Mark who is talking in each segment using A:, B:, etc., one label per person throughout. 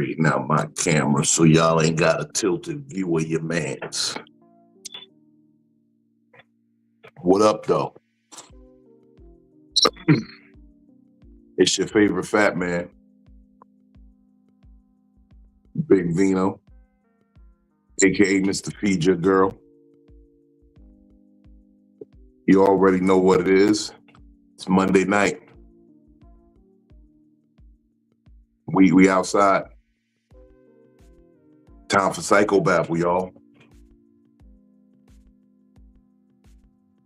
A: straighten out my camera so y'all ain't got a tilted view of your mans. What up, though? It's your favorite fat man, Big Vino, aka Mr. Feed Your Girl. You already know what it is. It's Monday night. We outside. Time for Psycho-Babble, y'all.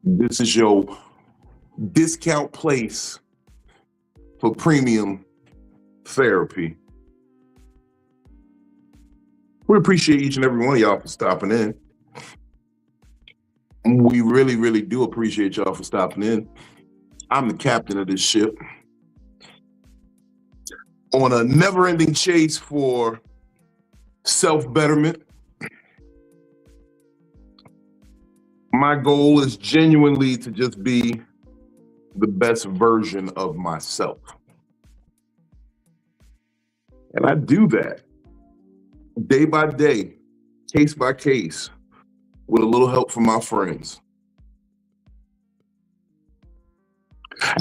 A: This is your discount place for premium therapy. We appreciate each and every one of y'all for stopping in. We really, really do appreciate y'all for stopping in. I'm the captain of this ship on a never-ending chase for self-betterment. My goal is genuinely to just be the best version of myself. And I do that day by day, case by case, with a little help from my friends.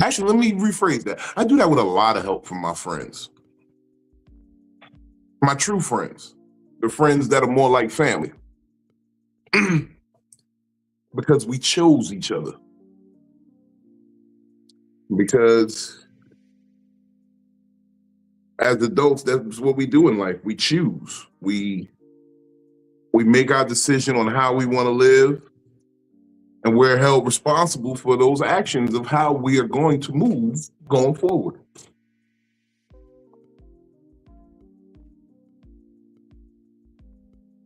A: Actually, let me rephrase that. I do that with a lot of help from my friends. My true friends. The friends that are more like family. Because we chose each other. Because as adults, that's what we do in life. We choose. We make our decision on how we want to live, and we're held responsible for those actions of how we are going to move going forward.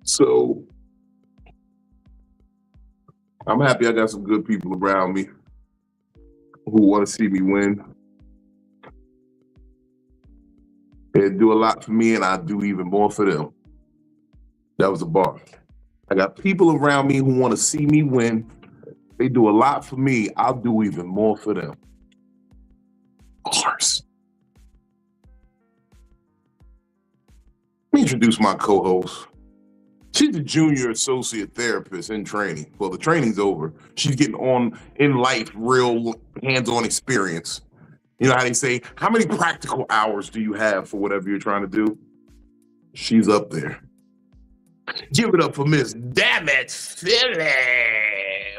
A: So I'm happy I got some good people around me who want to see me win. They do a lot for me, and I do even more for them. That was a bar. I got people around me who want to see me win. They do a lot for me. I'll do even more for them. Bars. Let me introduce my co-host. She's a junior associate therapist in training. Well, the training's over. She's getting on in life, real hands-on experience. You know how they say, how many practical hours do you have for whatever you're trying to do? She's up there. Give it up for Miss DamnItPhilly.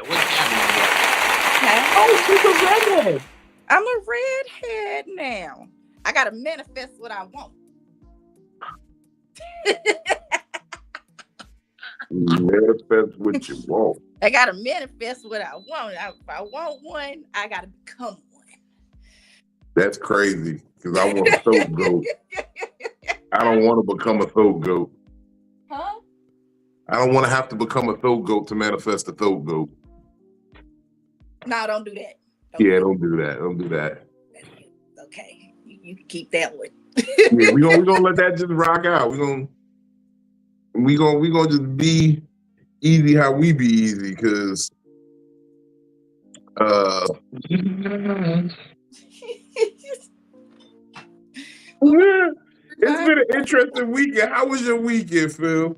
A: What's happening?
B: Oh, she's a redhead. I'm a redhead now. I gotta manifest what I want.
A: Manifest what you want.
B: I gotta manifest what I want. If I want one, I gotta become one.
A: That's crazy, because I want a throat goat. I don't want to become a throat goat.
B: Huh?
A: I don't want to have to become a throat goat to manifest a throat goat.
B: No, don't do that.
A: Don't do that. Don't do that.
B: Okay, you can keep that one.
A: Yeah, we gonna let that just rock out. We gonna just be easy how we be easy, because it's been an interesting weekend. How was your weekend, Phil?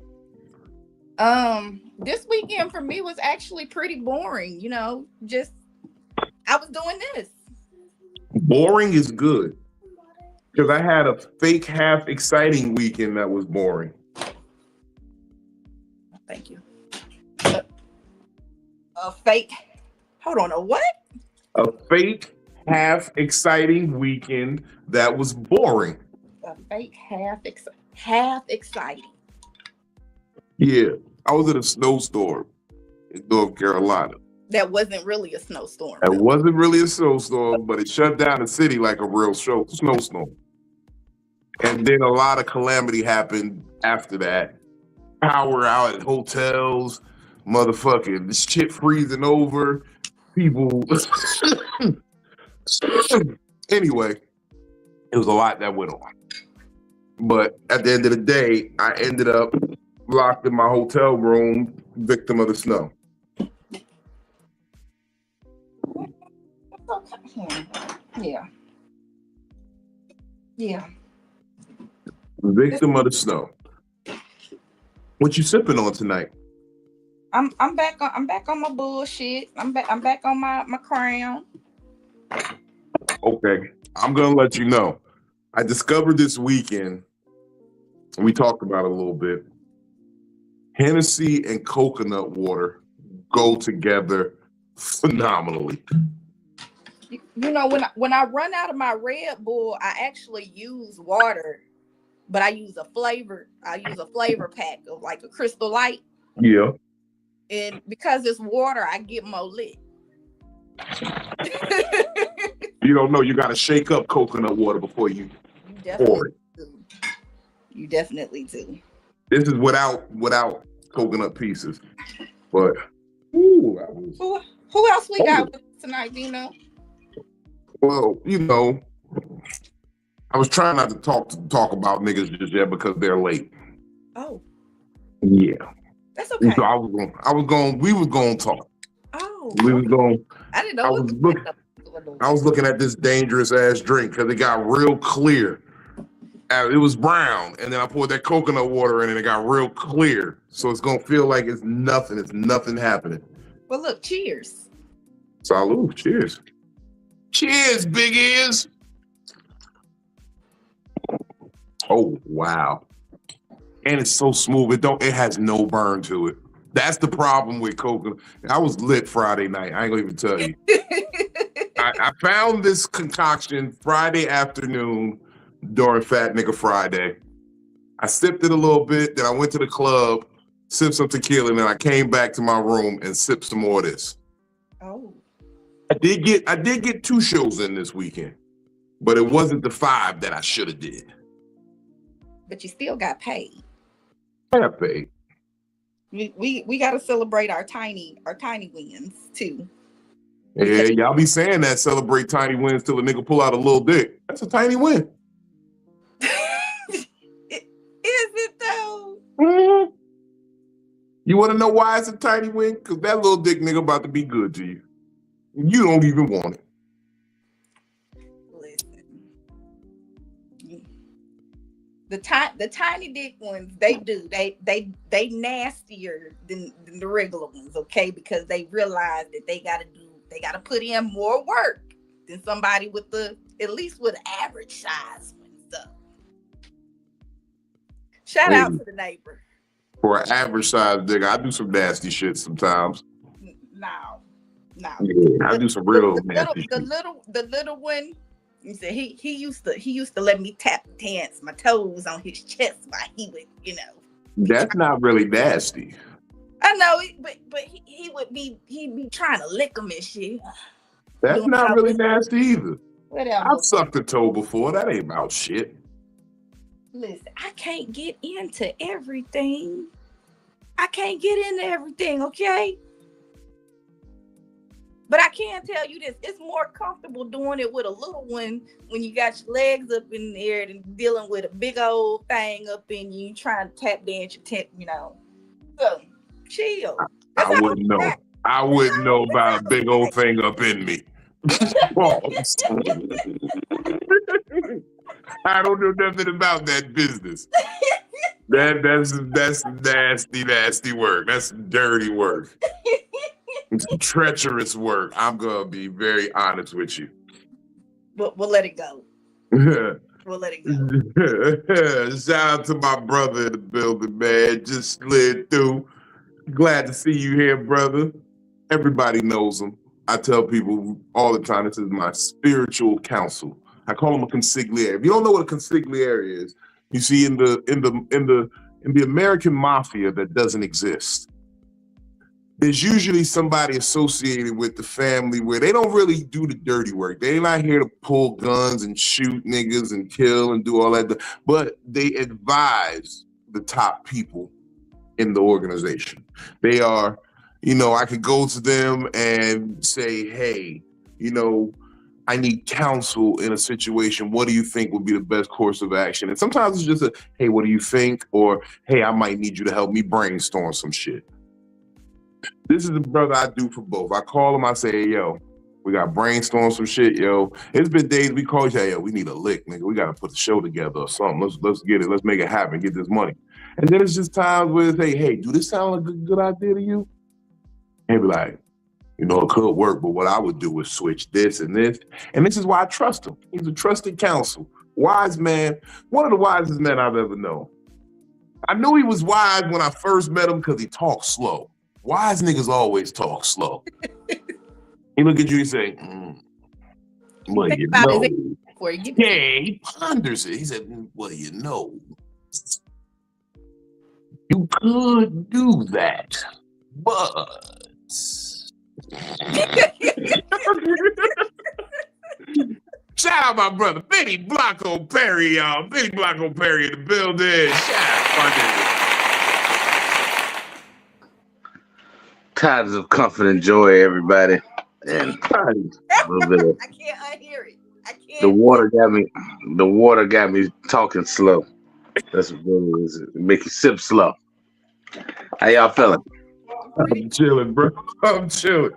B: This weekend for me was actually pretty boring. You know, just I was doing this.
A: Boring is good, because I had a fake half exciting weekend that was boring.
B: Thank you. A fake. Hold on. A what?
A: A fake half exciting weekend that was boring.
B: A fake half exciting.
A: Yeah, I was at a snowstorm in North Carolina.
B: That wasn't really a snowstorm.
A: It wasn't really a snowstorm, but it shut down the city like a real snowstorm. And then a lot of calamity happened after that. Power out at hotels, motherfucking shit freezing over, people. Anyway, it was a lot that went on. But at the end of the day, I ended up locked in my hotel room, victim of the snow.
B: Yeah.
A: Victim of the snow. What you sipping on tonight?
B: I'm back on my bullshit. I'm back on my crown.
A: Okay. I'm gonna let you know. I discovered this weekend, and we talked about it a little bit. Hennessy and coconut water go together phenomenally.
B: You know, when I run out of my Red Bull, I actually use water, but I use a flavor pack of like a Crystal Light.
A: Yeah.
B: And because it's water, I get more lit.
A: You don't know. You got to shake up coconut water before you pour it.
B: You definitely do.
A: This is without coconut pieces. But who
B: else we got with tonight, Dino?
A: Well, you know, I was trying not to talk about niggas just yet because they're late.
B: Oh.
A: Yeah.
B: That's okay.
A: So we was going to talk.
B: Oh.
A: We was going.
B: I didn't know.
A: I was looking at this dangerous ass drink because it got real clear. It was brown, and then I poured that coconut water in, and it got real clear. So it's gonna feel like it's nothing. It's nothing happening.
B: Well, look, cheers.
A: Salud. Cheers. Cheers, big ears. Oh wow. And it's so smooth. It has no burn to it. That's the problem with coconut. I was lit Friday night. I ain't gonna even tell you. I found this concoction Friday afternoon during Fat Nigga Friday. I sipped it a little bit, then I went to the club, sipped some tequila, and then I came back to my room and sipped some more of this.
B: Oh.
A: I did get 2 shows in this weekend, but it wasn't the 5 that I should have did.
B: But you still got paid.
A: I got paid.
B: We got to celebrate our tiny wins too.
A: Yeah, y'all be saying that, celebrate tiny wins till a nigga pull out a little dick. That's a tiny win.
B: Is it though?
A: Mm-hmm. You want to know why it's a tiny win? Because that little dick nigga about to be good to you. You don't even want it.
B: Listen. The tiny dick ones, they nastier than the regular ones, okay? Because they realize that they gotta put in more work than somebody with at least with average size ones. So shout out to the neighbor.
A: For an average size dick, I do some nasty shit sometimes.
B: No.
A: Yeah, I do some real nasty shit.
B: The little one. He said he used to let me tap dance my toes on his chest while he would,
A: That's not really nasty.
B: I know, but he'd be trying to lick him and shit.
A: That's not really nasty either.
B: Whatever.
A: I've sucked a toe before. That ain't about shit.
B: Listen, I can't get into everything. Okay? But I can tell you this, it's more comfortable doing it with a little one when you got your legs up in the air than dealing with a big old thing up in you trying to tap dance your So, chill.
A: I wouldn't know. I wouldn't know about a big old thing up in me. I don't know nothing about that business. That's nasty work. That's dirty work. It's treacherous work. I'm gonna be very honest with you.
B: We'll let it go. We'll let it go.
A: Shout out to my brother in the building, man. Just slid through. Glad to see you here, brother. Everybody knows him. I tell people all the time, this is my spiritual counsel. I call him a consigliere. If you don't know what a consigliere is, you see in the American mafia that doesn't exist, there's usually somebody associated with the family where they don't really do the dirty work. They're not here to pull guns and shoot niggas and kill and do all that, but they advise the top people in the organization. They are, I could go to them and say, hey, I need counsel in a situation. What do you think would be the best course of action? And sometimes it's just a, hey, what do you think? Or, hey, I might need you to help me brainstorm some shit. This is the brother I do for both. I call him, I say, hey, yo, We got brainstorm some shit, yo. It's been days we call each other, yo, we need a lick, nigga. We gotta put the show together or something. Let's get it. Let's make it happen. Get this money. And then it's just times where they say, hey, do this sound like a good idea to you? And be like, you know, it could work, but what I would do is switch this and this. And this is why I trust him. He's a trusted counsel. Wise man. One of the wisest men I've ever known. I knew he was wise when I first met him because he talks slow. Wise niggas always talk slow. He look at you and say, well, you know. Yeah, he ponders it. He said, well, you know, you could do that, but... Shout out my brother, Benny Blanco Perry, y'all. Benny Blanco Perry in the building. Shout out my nigga.
C: Times of comfort and joy, everybody. And a little bit of,
B: I can't unhear it. I can't.
C: The water got me talking slow. That's what it is. It make you sip slow. How y'all feeling?
A: I'm chilling, bro. I'm chilling.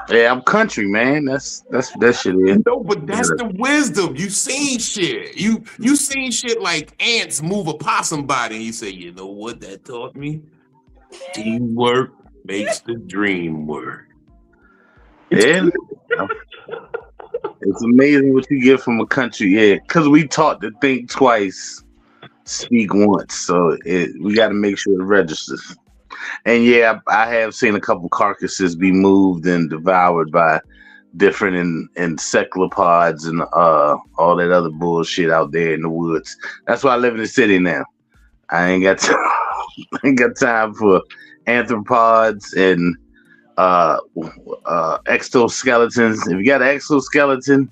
C: Yeah, I'm country, man. That shit is.
A: No, but that's the wisdom. You seen shit. You seen shit like ants move a possum body, and you say, you know what that taught me? Teamwork makes the dream work.
C: Yeah. It's amazing what you get from a country, yeah. Because we taught to think twice, speak once. So we got to make sure it registers. And yeah, I have seen a couple carcasses be moved and devoured by different encephalopods and all that other bullshit out there in the woods. That's why I live in the city now. I ain't got time for arthropods and exoskeletons. If you got an exoskeleton,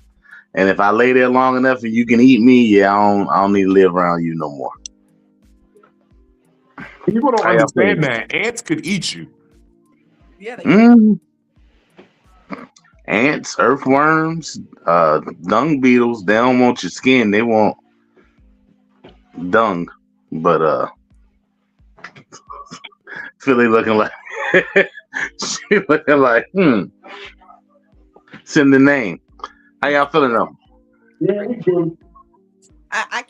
C: and if I lay there long enough and you can eat me, yeah, I don't need to live around you no more.
A: People don't understand that ants could eat you.
B: Yeah, they
C: Ants, earthworms, dung beetles. They don't want your skin. They want dung. But Philly looking like she looking like Send the name. How y'all feeling though?
A: Yeah,
B: I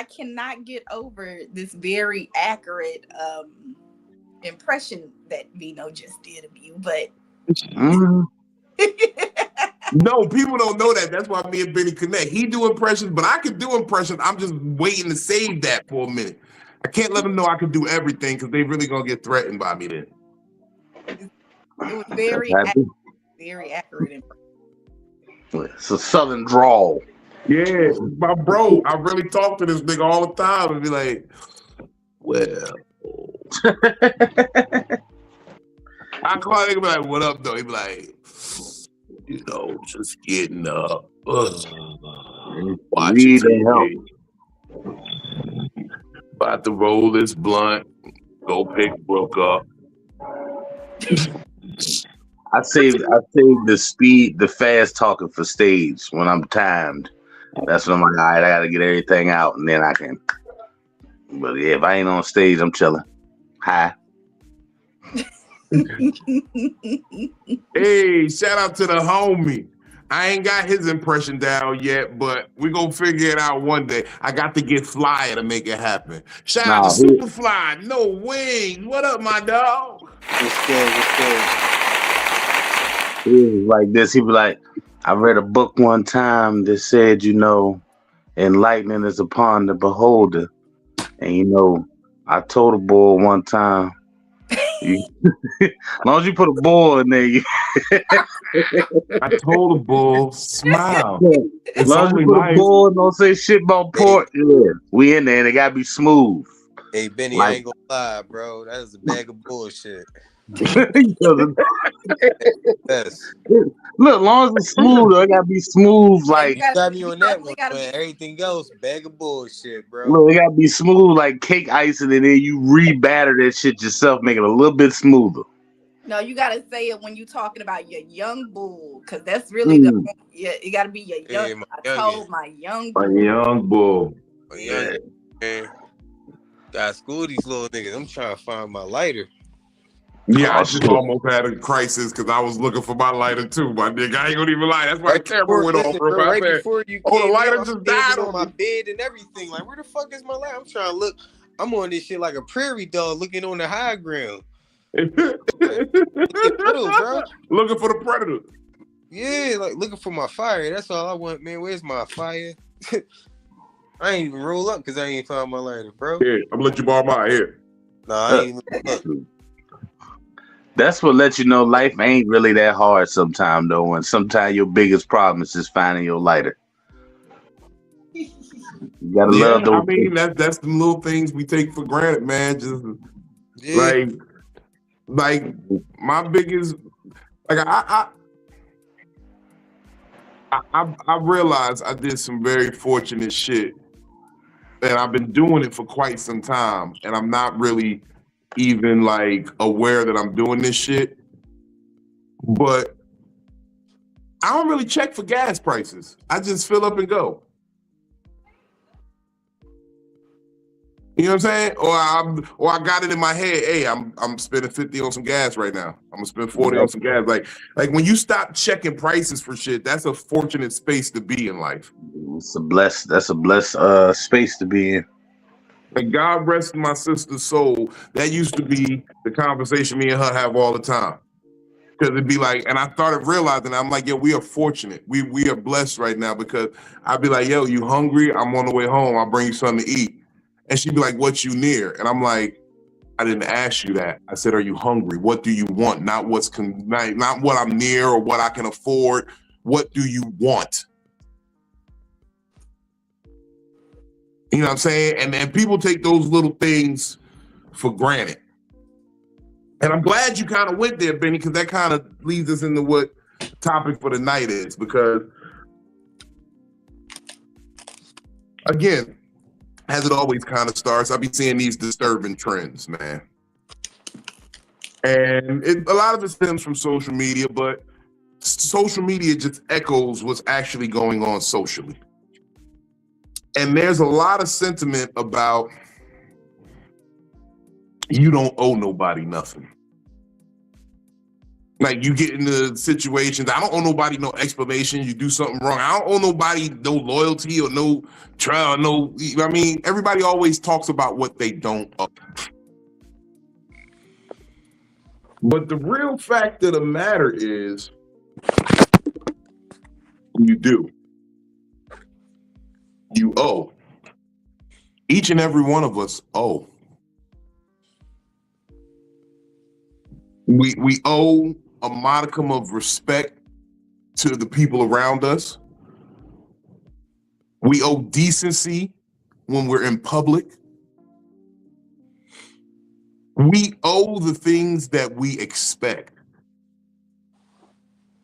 B: cannot get over this very accurate impression that Vino just did of you, but
A: no, people don't know that. That's why me and Benny connect. He do impressions, but I can do impressions. I'm just waiting to save that for a minute. I can't let them know I can do everything because they really gonna get threatened by me then.
B: It was very accurate impression.
C: It's a southern drawl.
A: Yeah, my bro. I really talk to this nigga all the time and be like, well. I call him, be like, what up, though? He be like, you know, just getting up. Watching TV. About to roll this blunt. Go pick Brooke up.
C: I saved the fast talking for stage when I'm timed. That's when I'm like, all right, I gotta get everything out and then I can. But yeah, if I ain't on stage, I'm chilling. Hi.
A: Hey, shout out to the homie. I ain't got his impression down yet, but we gonna figure it out one day. I got to get Flyer to make it happen. Shout out to Superfly, No Wings. What up, my dog?
D: What's good?
C: He was like this. He be like, I read a book one time that said, you know, enlightening is upon the beholder. And you know, I told a boy one time, as long as you put a ball in there,
A: I told the bull, smile.
C: As long as you put a ball and don't say shit about pork, yeah, we in there and it gotta be smooth.
D: Hey Benny, I ain't gonna lie, bro. That is a bag of bullshit.
C: Look, as long as it's smooth, it gotta be smooth. Like
D: got me on that one, but everything else, bag of bullshit, bro.
C: Look, it gotta be smooth like cake icing, and then you re-batter that shit yourself, make it a little bit smoother.
B: No, you gotta say it when you talking about your young bull, because that's really it gotta be your young. I told my young bull.
A: My young bull.
D: Man. Got school these little niggas. I'm trying to find my lighter.
A: Yeah, I
C: Oh,
A: just
C: shit.
A: almost had a crisis because I was looking for my lighter too, my nigga. I ain't gonna even lie. That's why the
D: Right
A: camera
D: before,
A: went off,
D: listen,
A: bro.
D: bro,
A: I
D: right
A: said,
D: before you
A: "Oh, the
D: came in,
A: lighter
D: I'm
A: just died
D: standing on
A: on
D: my
A: me."
D: bed and everything. Like, where the fuck is my light? I'm trying to look. I'm on this shit like a prairie dog looking on the high ground. Like, little, bro.
A: Looking for the predator.
D: Yeah, like looking for my fire. That's all I want, man. Where's my fire? I ain't even roll up because I ain't found my lighter, bro.
A: Here, I'm gonna let you borrow mine. Here.
D: Nah, I ain't even look.
C: That's what lets you know life ain't really that hard sometimes, though. And sometimes your biggest problem is just finding your lighter. You gotta
A: Yeah,
C: love
A: I
C: those.
A: mean that's the little things we take for granted, man. Just
D: Yeah.
A: like my biggest, like I realized I did some very fortunate shit, and I've been doing it for quite some time, and I'm not really even like aware that I'm doing this shit. But I don't really check for gas prices. I just fill up and go. You know what I'm saying? Or I got it in my head, hey, I'm spending 50 on some gas right now. I'm gonna spend 40 on some gas. Like when you stop checking prices for shit, that's a fortunate space to be in life.
C: That's a blessed space to be in.
A: And God rest my sister's soul. That used to be the conversation me and her have all the time. Because it'd be like, and I started realizing, I'm like, yo, we are fortunate. We are blessed right now because I'd be like, yo, you hungry? I'm on the way home. I'll bring you something to eat. And she'd be like, what you near? And I'm like, I didn't ask you that. I said, are you hungry? What do you want? Not not what I'm near or what I can afford. What do you want? You know what I'm saying? And people take those little things for granted. And I'm glad you kind of went there, Benny, because that kind of leads us into what the topic for the night is. Because, again, as it always kind of starts, I'll be seeing these disturbing trends, man. And a lot of it stems from social media, but social media just echoes what's actually going on socially. And there's a lot of sentiment about you don't owe nobody nothing. Like you get into situations, I don't owe nobody no explanation. You do something wrong, I don't owe nobody no loyalty or no trial, no. I mean, everybody always talks about what they don't owe. But the real fact of the matter is, you do. You owe. Each and every one of us owe. We owe a modicum of respect to the people around us. We owe decency when we're in public. We owe the things that we expect.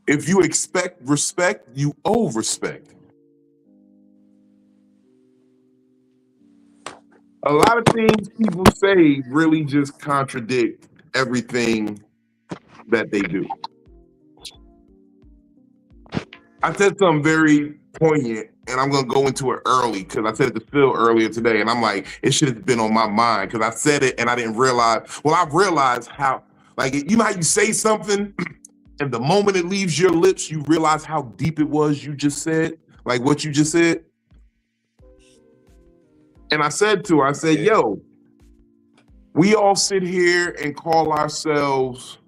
A: If you expect respect, you owe respect. A lot of things people say really just contradict everything that they do. I said something very poignant, and I'm gonna go into it early because I said it to Phil earlier today, and I'm like, it should have been on my mind because I said it and I didn't realize. Well, I've realized how, like, you know how you say something, and the moment it leaves your lips, you realize how deep it was you just said, like what you just said. And I said to her, I said, yo, we all sit here and call ourselves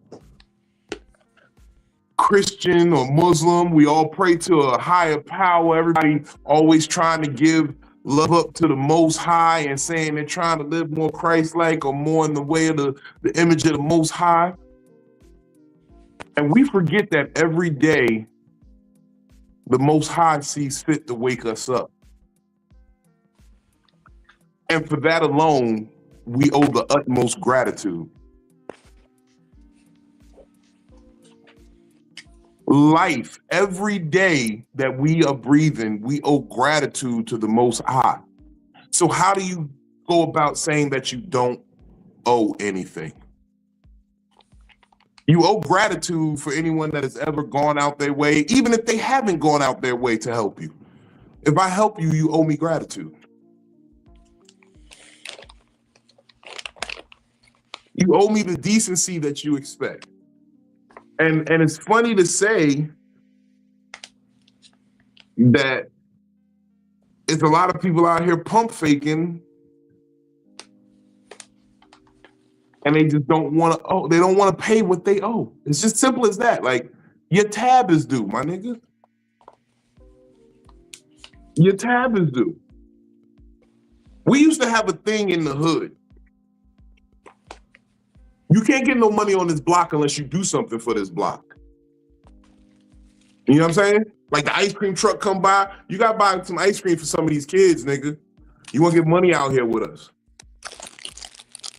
A: Christian or Muslim. We all pray to a higher power. Everybody always trying to give love up to the Most High and saying they're trying to live more Christ-like or more in the way of the image of the Most High. And we forget that every day the Most High sees fit to wake us up. And for that alone, we owe the utmost gratitude. Life, every day that we are breathing, we owe gratitude to the Most High. So how do you go about saying that you don't owe anything? You owe gratitude for anyone that has ever gone out their way, even if they haven't gone out their way to help you. If I help you, you owe me gratitude. You owe me the decency that you expect. And it's funny to say that it's a lot of people out here pump faking, and they just don't want to. Oh, they don't want to pay what they owe. It's just simple as that. Like, your tab is due, my nigga. Your tab is due. We used to have a thing in the hood. You can't get no money on this block unless you do something for this block. You know what I'm saying? Like the ice cream truck come by, you gotta buy some ice cream for some of these kids, nigga. You wanna get money out here with us.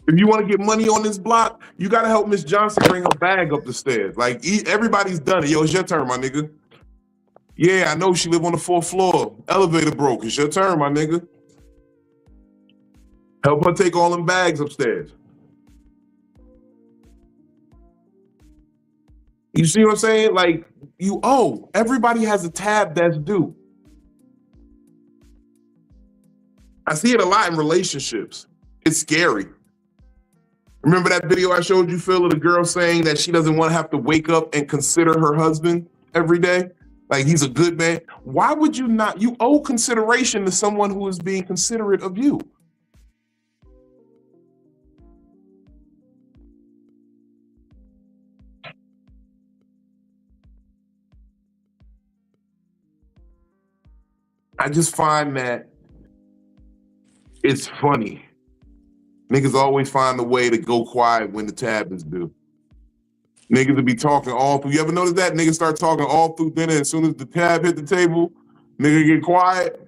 A: If you wanna get money on this block, you gotta help Miss Johnson bring her bag up the stairs. Like, everybody's done it. Yo, it's your turn, my nigga. Yeah, I know she live on the 4th floor. Elevator broke. It's your turn, my nigga. Help her take all them bags upstairs. You see what I'm saying? Like, you owe. Everybody has a tab that's due. I see it a lot in relationships. It's scary. Remember that video I showed you, Phil, of the girl saying that she doesn't want to have to wake up and consider her husband every day? Like, he's a good man. Why would you not? You owe consideration to someone who is being considerate of you. I just find that it's funny. Niggas always find a way to go quiet when the tab is due. Niggas will be talking all through. You ever notice that? Niggas start talking all through dinner. As soon as the tab hit the table, nigga get quiet.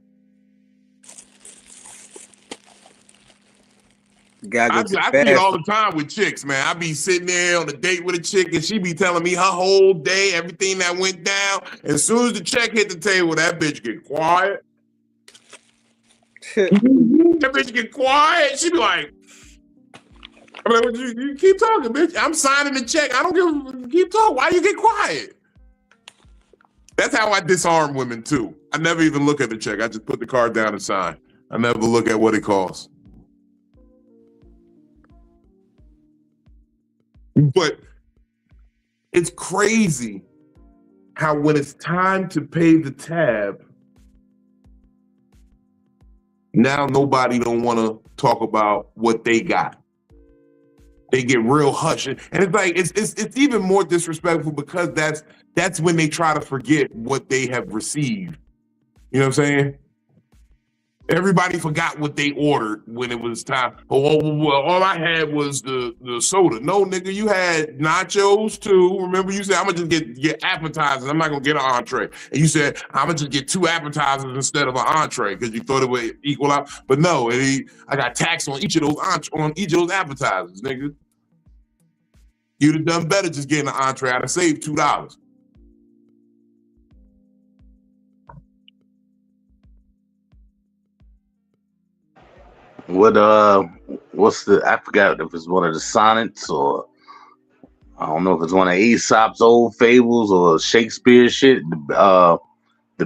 A: I see it all the time with chicks, man. I be sitting there on a date with a chick, and she be telling me her whole day, everything that went down. As soon as the check hit the table, that bitch get quiet. That bitch get quiet. She be like, I'm like, you keep talking, bitch. I'm signing the check. I don't keep talking. Why you get quiet? That's how I disarm women too. I never even look at the check. I just put the card down and sign. I never look at what it costs. But it's crazy how when it's time to pay the tab, now nobody don't want to talk about what they got. They get real hush, and it's like it's even more disrespectful because that's when they try to forget what they have received. You know what I'm saying? Everybody forgot what they ordered when it was time. Oh, well, all I had was the soda. No, nigga, you had nachos too. Remember, you said, I'm gonna just get appetizers. I'm not gonna get an entree. And you said, I'm gonna just get 2 appetizers instead of an entree because you thought it would equal out. But no, I got tax on each of those appetizers, nigga. You'd have done better just getting an entree. I'd have saved $2.
C: What's I forgot if it's one of the sonnets or I don't know if it's one of Aesop's old fables or Shakespeare shit. The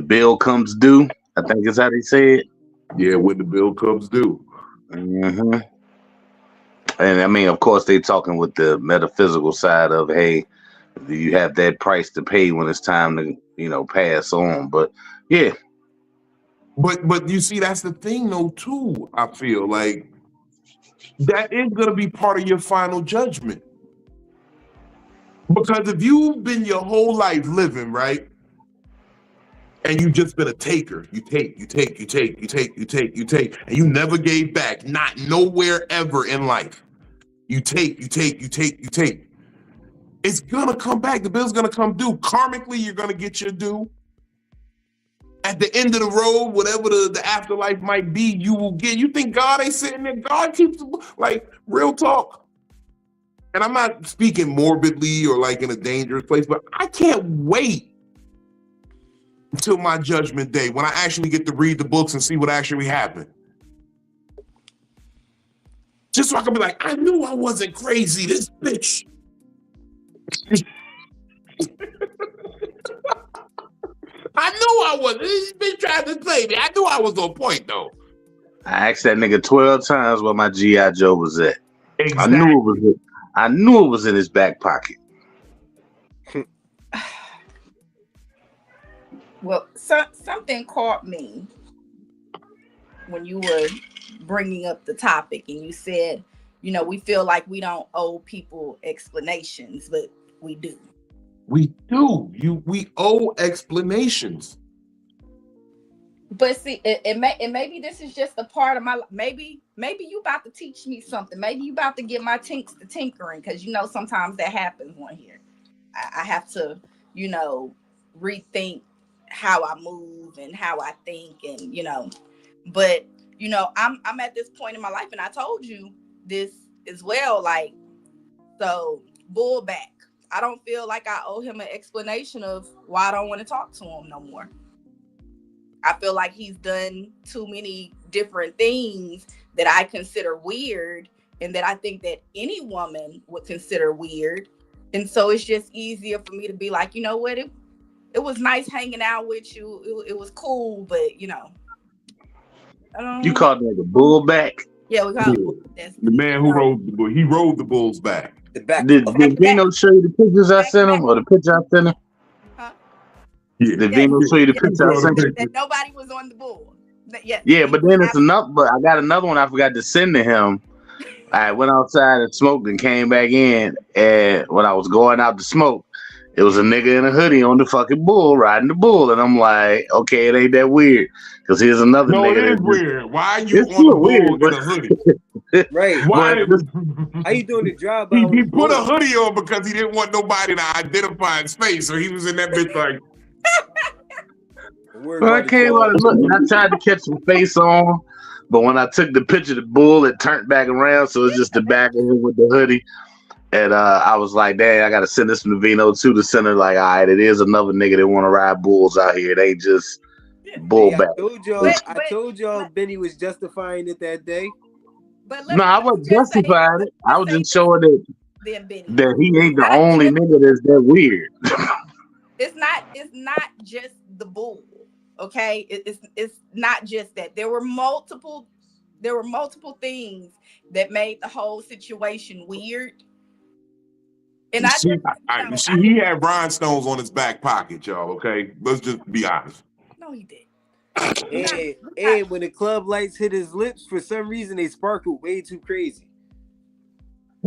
C: bill comes due, I think is how they say it.
A: Yeah, when the bill comes due.
C: Mm-hmm. And I mean, of course, they're talking with the metaphysical side of, hey, you have that price to pay when it's time to, pass on. But yeah.
A: But you see, that's the thing though, too, I feel like that is gonna be part of your final judgment. Because if you've been your whole life living, right? And you've just been a taker, you take, and you never gave back, not nowhere ever in life. You take. It's gonna come back. The bill's gonna come due. Karmically, you're gonna get your due. At the end of the road, whatever the afterlife might be, you will get. You think God ain't sitting there? God keeps, like, real talk. And I'm not speaking morbidly or like in a dangerous place, but I can't wait until my judgment day when I actually get to read the books and see what actually happened. Just so I can be like, I knew I wasn't crazy, this bitch. I knew I was. This bitch tried to play me. I knew I was on point, though. I
C: asked that nigga 12 times where my G.I. Joe was at.
A: Exactly.
C: I knew it was in his back pocket.
B: Well, something caught me when you were bringing up the topic, and you said, we feel like we don't owe people explanations, but we do.
A: We do. We owe explanations.
B: But see, and maybe this is just a part of my life. Maybe you about to teach me something. Maybe you about to get my tinks to tinkering, because sometimes that happens on here. I have to, rethink how I move and how I think, and but I'm at this point in my life, and I told you this as well. Like, so bull back. I don't feel like I owe him an explanation of why I don't want to talk to him no more. I feel like he's done too many different things that I consider weird, and that I think that any woman would consider weird. And so it's just easier for me to be like, you know what, it was nice hanging out with you. It was cool, but
C: You called that the bull back?
B: Yeah, we call it
A: the man who rode the bull. He rode the bulls back.
D: The back.
C: Did Vino show you the pictures I sent him, or the picture I sent him?
B: Huh?
A: Yeah.
C: Did Vino show you the picture I sent him?
B: That nobody was on the bull. Yes.
C: Yeah, but then it's enough. But I got another one I forgot to send to him. I went outside and smoked and came back in, and when I was going out to smoke, it was a nigga in a hoodie on the fucking bull riding the bull, and I'm like, okay, it ain't that weird, because here's another nigga.
A: No, it is weird. Why are you on the bull in a hoodie?
D: Right.
A: Why?
D: How you doing the job?
A: He put a hoodie on because he didn't want nobody to identify his face, so he was in that bitch like.
C: I came out and looked, and I tried to catch some face on, but when I took the picture of the bull, it turned back around, so it's just the back of him with the hoodie. And I was like, dang, I gotta send this from the Vino to the center. Like, all right, it is another nigga that want to ride bulls out here. It ain't just bull back.
D: I told y'all Benny was justifying it that day.
B: But
C: no, I wasn't justifying it. I was just showing that he ain't the only nigga that's that weird.
B: It's not just the bull. Okay, it's not just that. There were multiple things that made the whole situation weird. And
A: he had rhinestones on his back pocket, y'all. Okay, let's just be honest.
B: No, he did.
D: And when the club lights hit his lips, for some reason they sparkled way too crazy.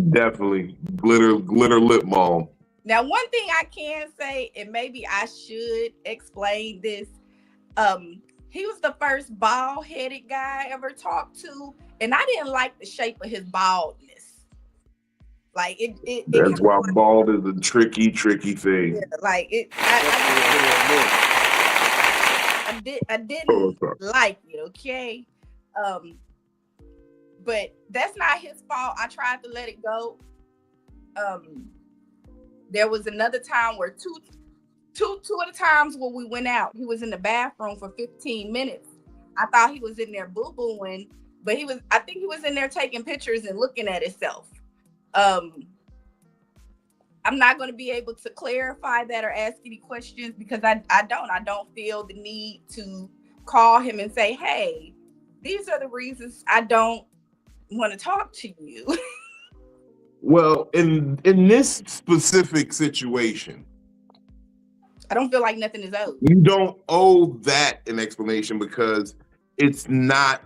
A: Definitely glitter lip balm.
B: Now, one thing I can say, and maybe I should explain this. He was the first bald-headed guy I ever talked to, and I didn't like the shape of his baldness. Like
A: That's why bald is a tricky thing.
B: Yeah, like it. I didn't like it. Okay. But that's not his fault. I tried to let it go. There was another time where two of the times when we went out, he was in the bathroom for 15 minutes. I thought he was in there boo-booing, but I think he was in there taking pictures and looking at himself. I'm not going to be able to clarify that or ask any questions because I don't feel the need to call him and say, hey, these are the reasons I don't want to talk to you.
A: Well, in this specific situation,
B: I don't feel like nothing is owed.
A: You don't owe that an explanation because it's not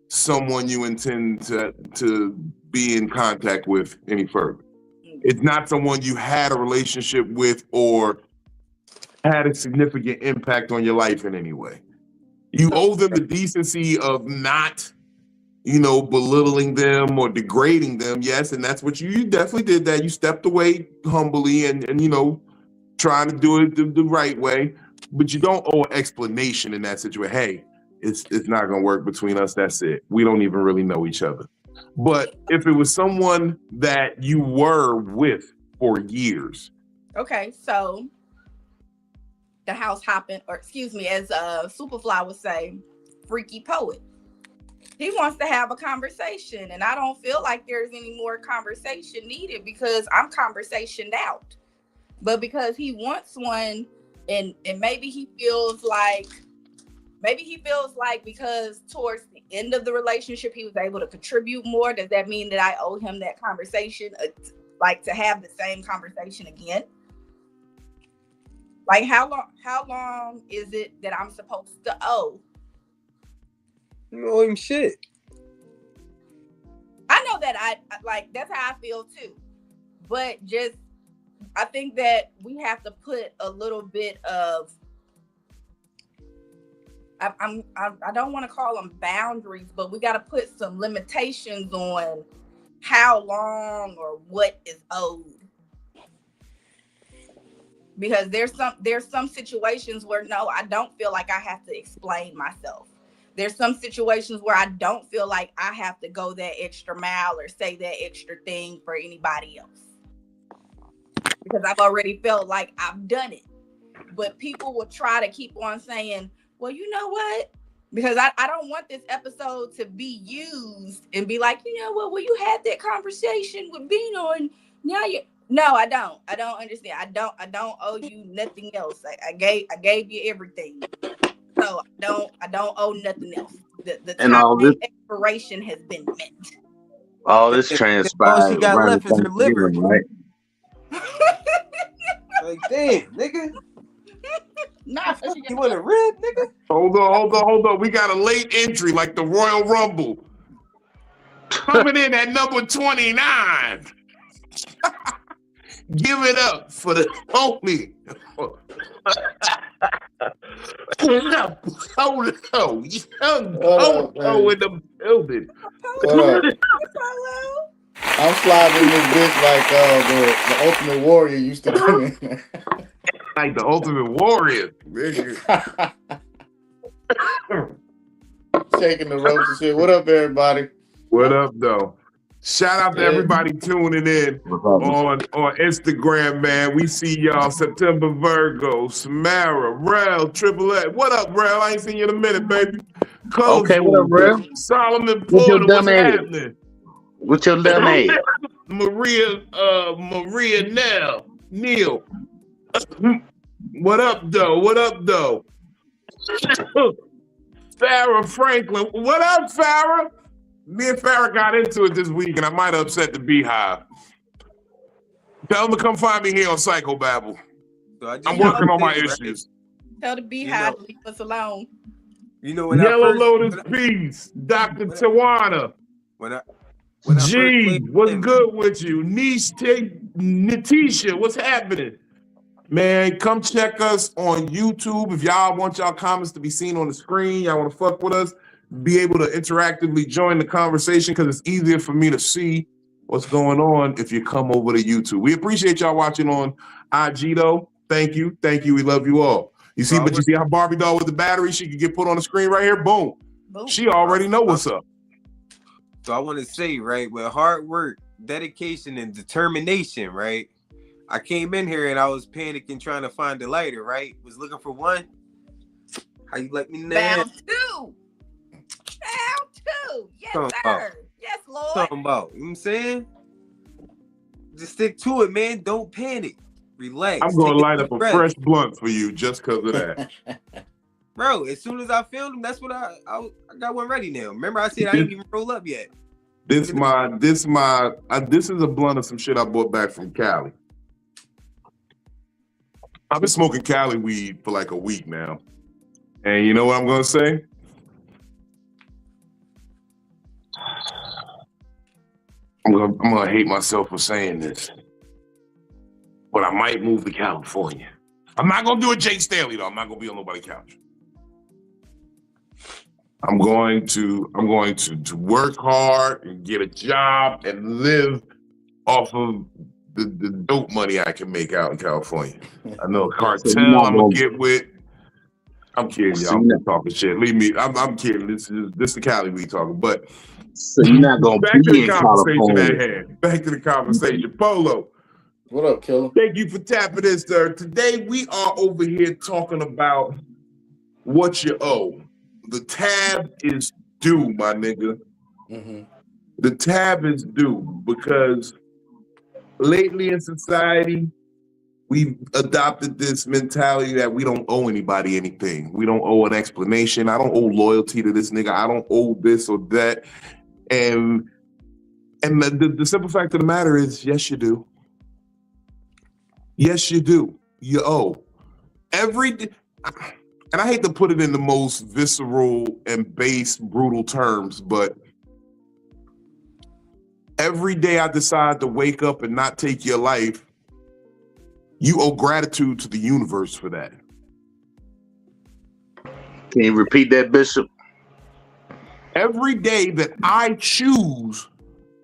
A: someone you intend to be in contact with any further. It's not someone you had a relationship with or had a significant impact on your life in any way. You owe them the decency of not, belittling them or degrading them. Yes, and that's what you definitely did that. You stepped away humbly and trying to do it the right way, but you don't owe an explanation in that situation. Hey, it's not going to work between us. That's it. We don't even really know each other. But if it was someone that you were with for years.
B: Okay, so the house hopping, or excuse me, as Superfly would say, freaky poet. He wants to have a conversation, and I don't feel like there's any more conversation needed because I'm conversationed out. But because he wants one, and maybe he feels like Maybe he feels like because towards the end of the relationship, he was able to contribute more. Does that mean that I owe him that conversation, like to have the same conversation again? Like how long is it that I'm supposed to owe?
D: You know him shit.
B: I know that I like, that's how I feel too. But just, I think that we have to put a little bit of, I don't want to call them boundaries, but we got to put some limitations on how long or what is owed. Because there's some situations where no, I don't feel like I have to explain myself. There's some situations where I don't feel like I have to go that extra mile or say that extra thing for anybody else. Because I've already felt like I've done it. But people will try to keep on saying, well, you know what? Because I don't want this episode to be used and be like, you know what? Well, you had that conversation with Bino and now you. No, I don't. I don't understand. I don't owe you nothing else. I gave you everything. So I don't owe nothing else. The time expiration has been met.
C: All this transpired.
D: All she got left is her liver,
C: right?
D: Like, damn, nigga.
B: Nah,
D: you want a rib, nigga?
A: Hold on. We got a late entry like the Royal Rumble. Coming in at number 29. Give it up for the homie. Polo, young Polo in the building.
E: I'm sliding this bitch like the Ultimate Warrior used to do.
A: Like the Ultimate Warrior.
E: Taking the ropes and shit. What up, everybody?
A: What up, though? Shout out to everybody tuning in on Instagram, man. We see y'all. September Virgo, Samara, Rel, Triple A. What up, Rel? I ain't seen you in a minute, baby.
C: Okay, what up, Rel?
A: Solomon Porter, what's happening?
C: What's your dumb age?
A: Maria Neil. What up, though? Farrah Franklin. What up, Farrah? Me and Farrah got into it this week, and I might have upset the Beehive. Tell them to come find me here on Psycho-Babble. So I'm working on my issues.
B: Tell the Beehive to leave us alone.
D: You know when
A: Yellow Lotus Peace, Dr. Tawana. G, what's good with you? Natisha, what's happening? Man, come check us on YouTube. If y'all want y'all comments to be seen on the screen, y'all want to fuck with us, be able to interactively join the conversation because it's easier for me to see what's going on if you come over to YouTube. We appreciate y'all watching on IG though. Thank you. We love you all. You see, but you see how Barbie doll with the battery, she could get put on the screen right here. Boom. She already know what's up.
D: So I want to say, right, with hard work, dedication, and determination, right? I came in here and I was panicking trying to find the lighter, right? Was looking for one. How you like me now?
B: Bound two. Yes, sir. Yes, Lord.
D: Talking about, you know what I'm saying? Just stick to it, man. Don't panic. Relax.
A: I'm going to light up a fresh blunt for you just because of that.
D: Bro, as soon as I filmed him, that's what I got one ready now. Remember I said I didn't even roll up yet.
A: This is a blunt of some shit I bought back from Cali. I've been smoking Cali weed for like a week now. And you know what I'm going to say? I'm gonna hate myself for saying this, but I might move to California. I'm not gonna do a Jake Stanley though. I'm not gonna be on nobody's couch. I'm going to work hard and get a job and live off of the dope money I can make out in California. I know cartel I'm gonna get with. I'm kidding, y'all. I'm talking shit. Leave me. I'm kidding. This is the Cali we talking, but.
C: So you're not going to be in California.
A: Back to the conversation. Polo.
E: What up, Killer?
A: Thank you for tapping in, sir. Today we are over here talking about what you owe. The tab is due, my nigga.
E: Mm-hmm.
A: The tab is due because lately in society, we've adopted this mentality that we don't owe anybody anything. We don't owe an explanation. I don't owe loyalty to this nigga. I don't owe this or that. And the simple fact of the matter is, yes, you do. Yes, you do. You owe. And I hate to put it in the most visceral and base, brutal terms, but every day I decide to wake up and not take your life, you owe gratitude to the universe for that.
C: Can you repeat that, Bishop?
A: Every day that I choose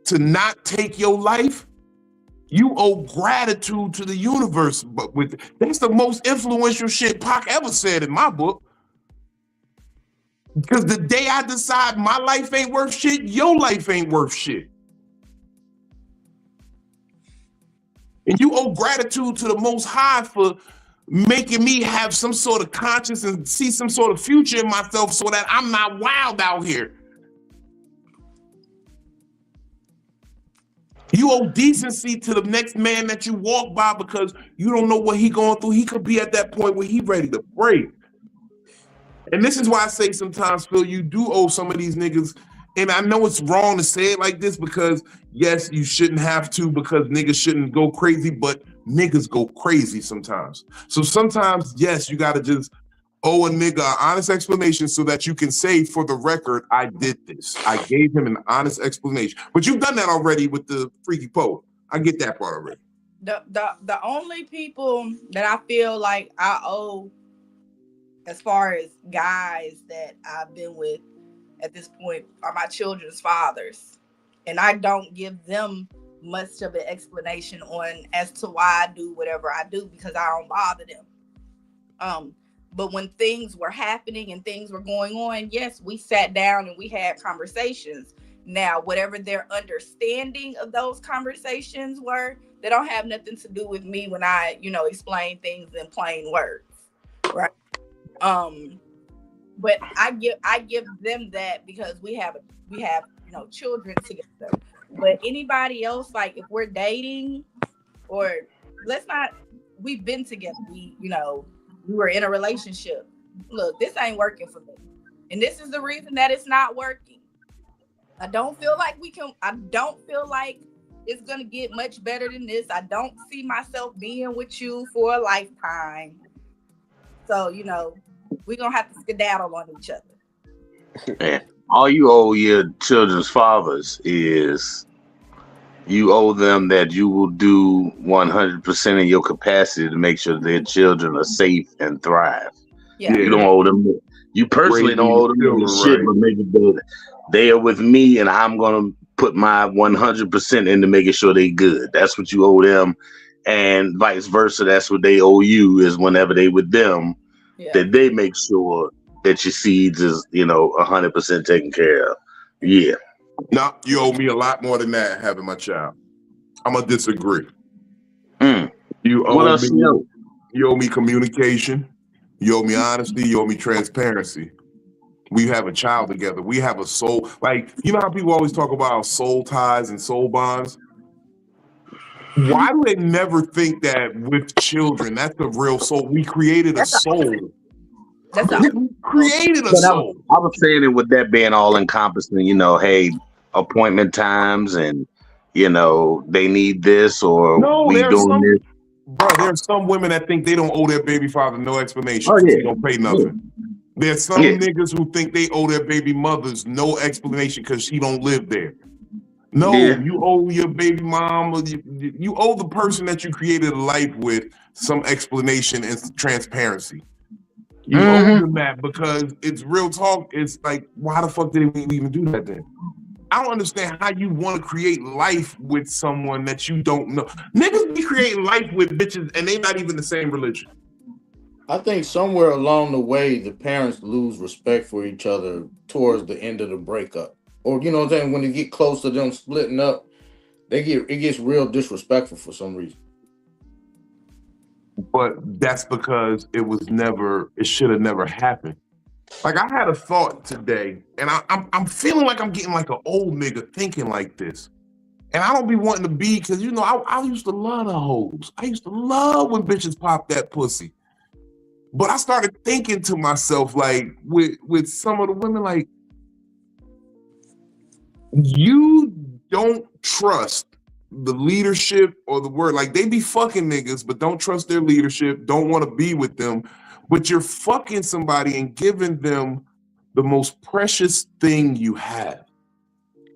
A: to not take your life, you owe gratitude to the universe. But that's the most influential shit Pac ever said in my book. Because the day I decide my life ain't worth shit, your life ain't worth shit. And you owe gratitude to the Most High for making me have some sort of conscience and see some sort of future in myself so that I'm not wild out here. You owe decency to the next man that you walk by because you don't know what he going through. He could be at that point where he ready to break. And this is why I say sometimes, Phil, you do owe some of these niggas, and I know it's wrong to say it like this because, yes, you shouldn't have to because niggas shouldn't go crazy, but niggas go crazy sometimes. So sometimes, yes, you got to just owe a nigga an honest explanation so that you can say, for the record, I did this. I gave him an honest explanation. But you've done that already with the Freaky Poe. I get that part already.
B: The only people that I feel like I owe, as far as guys that I've been with at this point, are my children's fathers. And I don't give them much of an explanation on as to why I do whatever I do because I don't bother them. But when things were happening and things were going on, yes, we sat down and we had conversations. Now, whatever their understanding of those conversations were, they don't have nothing to do with me when I, explain things in plain words, right? But I give them that because we have children together. But anybody else, like if we're dating or we've been together, we were in a relationship. Look, this ain't working for me. And this is the reason that it's not working. I don't feel like it's going to get much better than this. I don't see myself being with you for a lifetime. So, we're going to have to skedaddle on each other.
C: Man, all you owe your children's fathers is you owe them that you will do 100% of your capacity to make sure their children are safe and thrive.
B: Yeah.
C: You don't owe them. You personally don't owe them shit, but maybe they are with me, and I'm gonna put my 100% into making sure they good. That's what you owe them, and vice versa. That's what they owe you. Is whenever they with them, that they make sure that your seeds is 100% taken care of. Yeah.
A: No, you owe me a lot more than that having my child. I'm gonna disagree. You owe me communication. You owe me honesty. You owe me transparency. We have a child together. We have a soul. Like, you know how people always talk about soul ties and soul bonds? Why do they never think that with children, that's the real soul? We created a soul. We created a soul.
C: I was saying it with that being all encompassing, hey, appointment times and, they need this or we doing this.
A: Bro, there's some women that think they don't owe their baby father no explanation.
C: Oh, yeah.
A: They don't pay nothing. There's some niggas who think they owe their baby mothers no explanation because she don't live there. No, you owe your baby mom, you owe the person that you created a life with some explanation and transparency. You owe them that because it's real talk. It's like, why the fuck did we even do that then? I don't understand how you want to create life with someone that you don't know. Niggas be creating life with bitches and they not even the same religion.
E: I think somewhere along the way, the parents lose respect for each other towards the end of the breakup. Or, you know what I'm saying? When they get close to them splitting up, it gets real disrespectful for some reason.
A: But that's because it should have never happened. Like, I had a thought today, and I'm feeling like I'm getting like an old nigga thinking like this. And I don't be wanting to be, because you know, I used to love the hoes. I used to love when bitches pop that pussy. But I started thinking to myself, like, with some of the women, like, you don't trust the leadership or the word. Like, they be fucking niggas, but don't trust their leadership, don't want to be with them. But you're fucking somebody and giving them the most precious thing you have.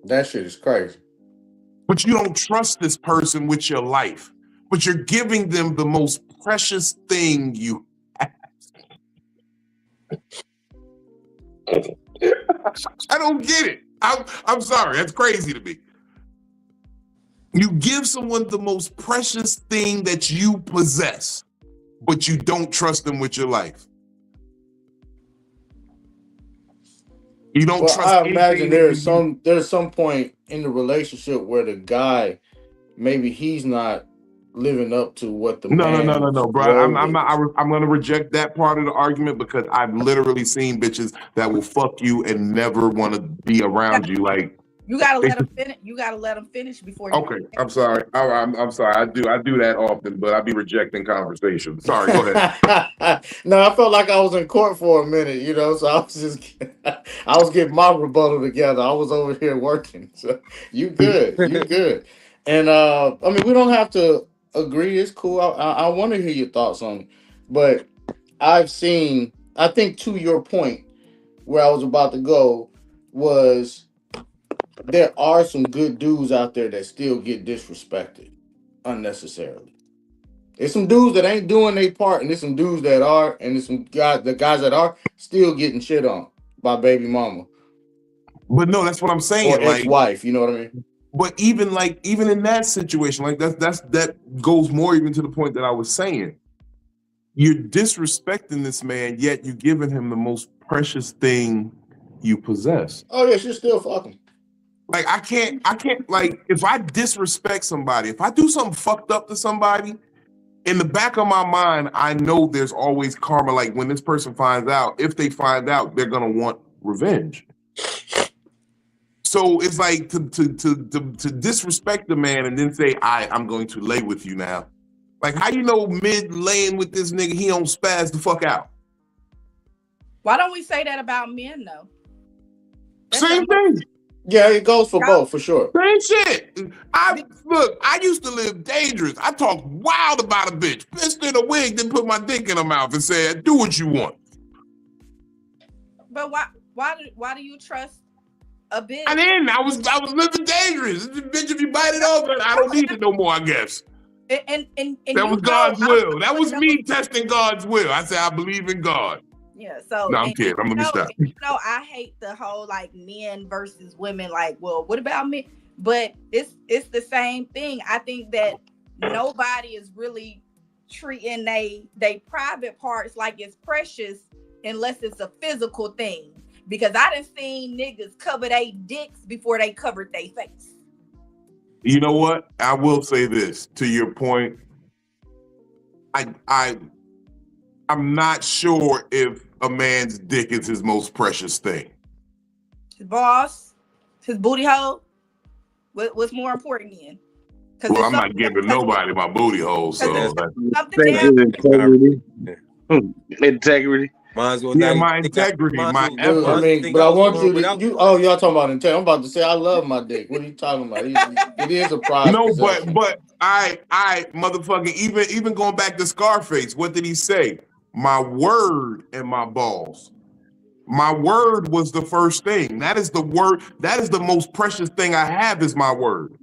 E: That shit is crazy.
A: But you don't trust this person with your life. But you're giving them the most precious thing you have. I don't get it. I'm sorry. That's crazy to me. You give someone the most precious thing that you possess, but you don't trust them with your life. You don't
E: Well,
A: trust.
E: I imagine there's some point in the relationship where the guy, maybe he's not living up to what the
A: No, bro. I'm
E: role
A: not.
E: is.
A: I'm gonna reject that part of the argument, because I've literally seen bitches that will fuck you and never want to be around you. Like,
B: You gotta let them finish. You gotta let them finish before you.
A: okay, I'm sorry. I'm sorry. I do that often, but I be rejecting conversation. Sorry. Go ahead.
E: No, I felt like I was in court for a minute, so I was I was getting my rebuttal together. I was over here working. So you good. And I mean, we don't have to agree. It's cool. I want to hear your thoughts on it. But I've seen, I think to your point where I was about to go was, there are some good dudes out there that still get disrespected unnecessarily. There's some dudes that ain't doing their part, and there's some dudes that are, and there's some guys, the guys that are still getting shit on by baby mama
A: But no, that's what I'm saying.
E: or
A: Like,
E: ex-wife. You know what I mean?
A: but even in that situation, like that goes more even to the point that I was saying. You're disrespecting this man, yet you're giving him the most precious thing you possess.
E: Oh yeah, she's still fucking.
A: Like, I can't, like, if I disrespect somebody, if I do something fucked up to somebody, in the back of my mind, I know there's always karma. Like, when this person finds out, if they find out, they're gonna want revenge. So it's like to disrespect the man and then say, I'm going to lay with you now. Like, how you know mid laying with this nigga, he don't spaz the fuck out?
B: Why don't we say that about men though?
A: Same thing.
E: Yeah, it goes for both, for sure.
A: Same shit. I used to live dangerous. I talked wild about a bitch. Pissed in a wig, then put my dick in her mouth and said, do what you want.
B: But why do you trust a bitch?
A: I was living dangerous. This bitch, if you bite it off, I don't need it no more, I guess.
B: And
A: that was God's will. That was me testing God's will. I said, I believe in God.
B: Yeah, so
A: no, I'm kidding. I'm gonna stop.
B: I hate the whole like men versus women. Like, well, what about me? But it's the same thing. I think that nobody is really treating they private parts like it's precious unless it's a physical thing. Because I done seen niggas cover their dicks before they covered their face.
A: You know what? I will say this to your point. I'm not sure if a man's dick is his most precious thing.
B: His balls, his booty hole. What's more important then?
A: Well, I'm not giving nobody my booty hole, so
C: integrity.
D: Might as well.
A: Yeah, my integrity, my effort.
E: I mean, but I want you to. Oh, y'all talking about integrity? I'm about to say I love my dick. What are you talking about? It is a prize.
A: No,
E: possession.
A: but I motherfucking even going back to Scarface. What did he say? My word and my balls. My word was the first thing. That is the word. That is the most precious thing I have, is my word.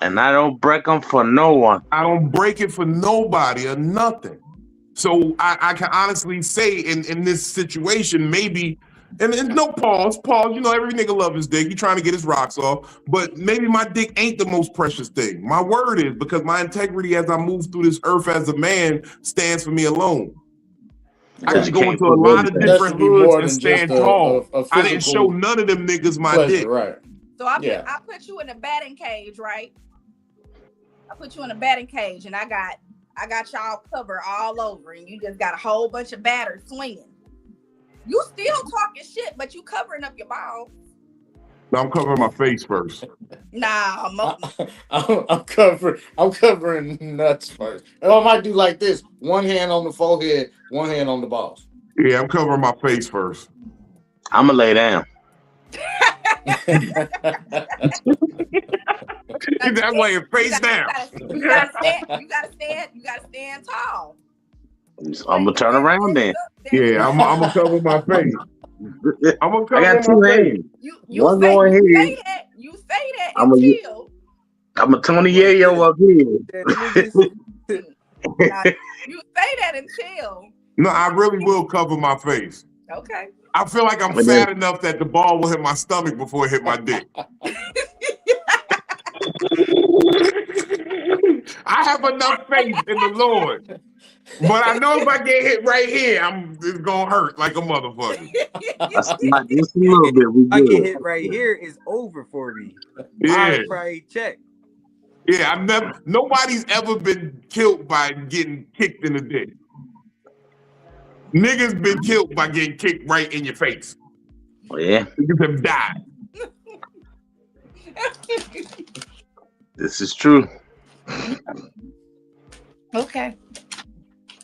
C: And I don't break them for no one.
A: I don't break it for nobody or nothing. So I can honestly say in this situation, maybe, and no pause, you know, every nigga love his dick. He trying to get his rocks off, but maybe my dick ain't the most precious thing. My word is, because my integrity as I move through this earth as a man stands for me alone. I just go into a lot of different hoods and stand tall. I didn't show none of them niggas my dick.
E: Right.
B: So I put you in a batting cage, right? I put you in a batting cage, and I got y'all covered all over, and you just got a whole bunch of batters swinging. You still talking shit, but you covering up your balls.
A: I'm covering my face first.
B: Nah,
E: I'm covering nuts first. And I might do like this: one hand on the forehead, one hand on the balls.
A: Yeah, I'm covering my face first.
C: I'm gonna lay down.
A: That way, face down.
B: You gotta stand. You gotta stand tall.
C: I'm gonna turn around then.
A: Yeah, I'm gonna cover my face. I'm gonna cover
C: I got two
A: my face.
C: hands.
B: You
C: One
B: say,
C: going
B: you
C: here.
B: say that. You say that
C: I'm
B: and
C: a-
B: chill.
C: I'm a Tony Yayo up here.
B: Now, you say that and chill.
A: No, I really will cover my face.
B: Okay.
A: I feel like I'm fat enough that the ball will hit my stomach before it hit my dick. I have enough faith in the Lord. But I know if I get hit right here, it's gonna hurt like a motherfucker.
C: Not just a little bit. We
D: I get
C: good.
D: hit right here, it's over for me.
A: Yeah.
D: I'll probably check.
A: Yeah, nobody's ever been killed by getting kicked in the dick. Niggas been killed by getting kicked right in your face.
C: Oh, yeah,
A: Niggas have died.
C: this is true.
B: Okay.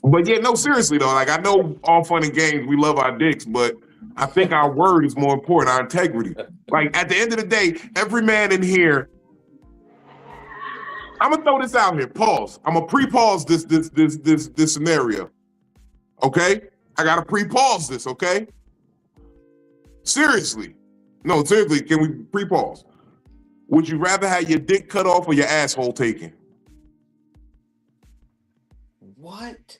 A: But yeah, no, seriously though, like I know all fun and games, we love our dicks, but I think our word is more important, our integrity. Like at the end of the day, every man in here, I'm gonna throw this out here. Pause. I'm gonna pre-pause this scenario. Okay? I gotta pre-pause this, okay? Seriously. No, seriously, can we pre-pause? Would you rather have your dick cut off or your asshole taken?
E: What?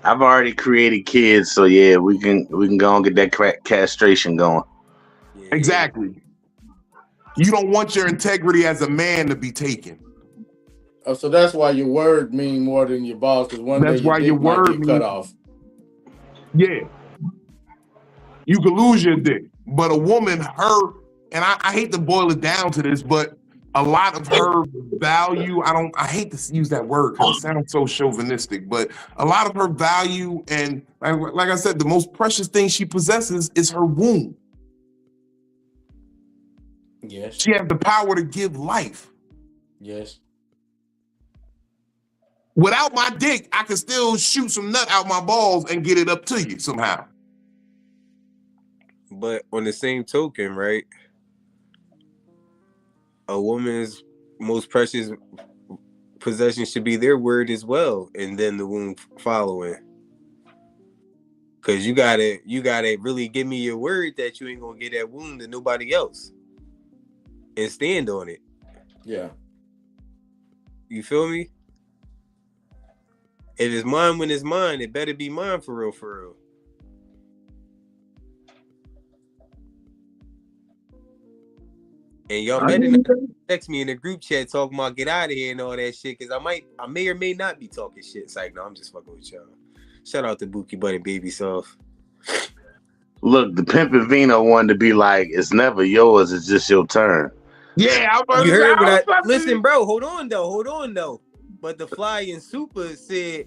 C: I've already created kids, so yeah, we can go and get that castration going.
D: Yeah.
A: Exactly. You don't want your integrity as a man to be taken.
E: Oh, so that's why your word mean more than your balls, because one
A: That's
E: day your
A: why
E: dick
A: your
E: might
A: word
E: get cut
A: mean-
E: off.
A: Yeah. You could lose your dick. But a woman, and I hate to boil it down to this, but a lot of her value, I hate to use that word because it sounds so chauvinistic, but a lot of her value and like I said, the most precious thing she possesses is her womb.
E: Yes.
A: She has the power to give life.
E: Yes.
A: Without my dick, I can still shoot some nut out my balls and get it up to you somehow.
D: But on the same token, right? A woman's most precious possession should be their word as well, and then the womb following. Cause you gotta really give me your word that you ain't gonna get that womb to nobody else, and stand on it.
E: Yeah.
D: You feel me? If it's mine when it's mine, it better be mine for real, for real. And y'all better not text me in the group chat talking about get out of here and all that shit, because I may or may not be talking shit. It's like, no, I'm just fucking with y'all. Shout out to Bookie Bunny Baby Soft.
C: Look, the Pimpin' Vino wanted to be like, it's never yours, it's just your turn.
A: Yeah,
D: You heard what I listen, bro. Hold on though. But the Fly and Super said,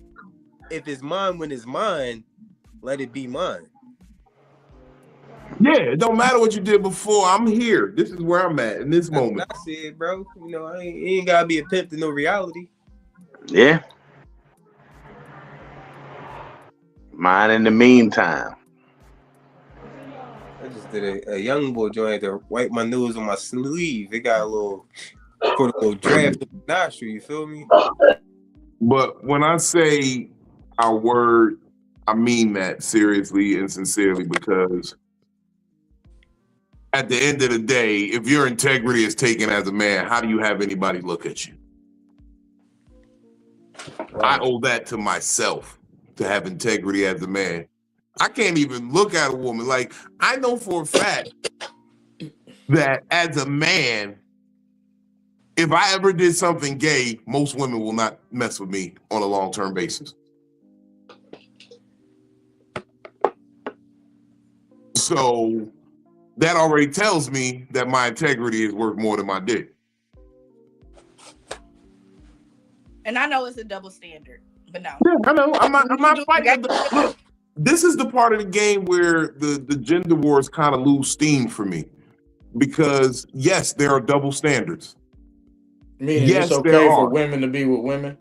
D: if it's mine when it's mine, let it be mine.
A: Yeah, it don't matter what you did before. I'm here. This is where I'm at in this
D: That's
A: moment.
D: what I said, bro. You know, it ain't gotta be a pimp to know reality.
C: Yeah. Mine in the meantime.
D: I just did a young boy joint to wipe my nose on my sleeve. It got a little draft of the nostril, you feel me?
A: But when I say our word, I mean that seriously and sincerely, because at the end of the day, if your integrity is taken as a man, how do you have anybody look at you? I owe that to myself to have integrity as a man. I can't even look at a woman. Like, I know for a fact that as a man, if I ever did something gay, most women will not mess with me on a long-term basis. So that already tells me that my integrity is worth more than my dick.
B: And I know it's a double standard, but no.
A: Yeah, I know. I'm not fighting. Look, this is the part of the game where the gender wars kind of lose steam for me. because yes, there are double standards.
E: Meaning
A: Yes,
E: it's
A: there
E: okay for
A: are.
E: women to be with women.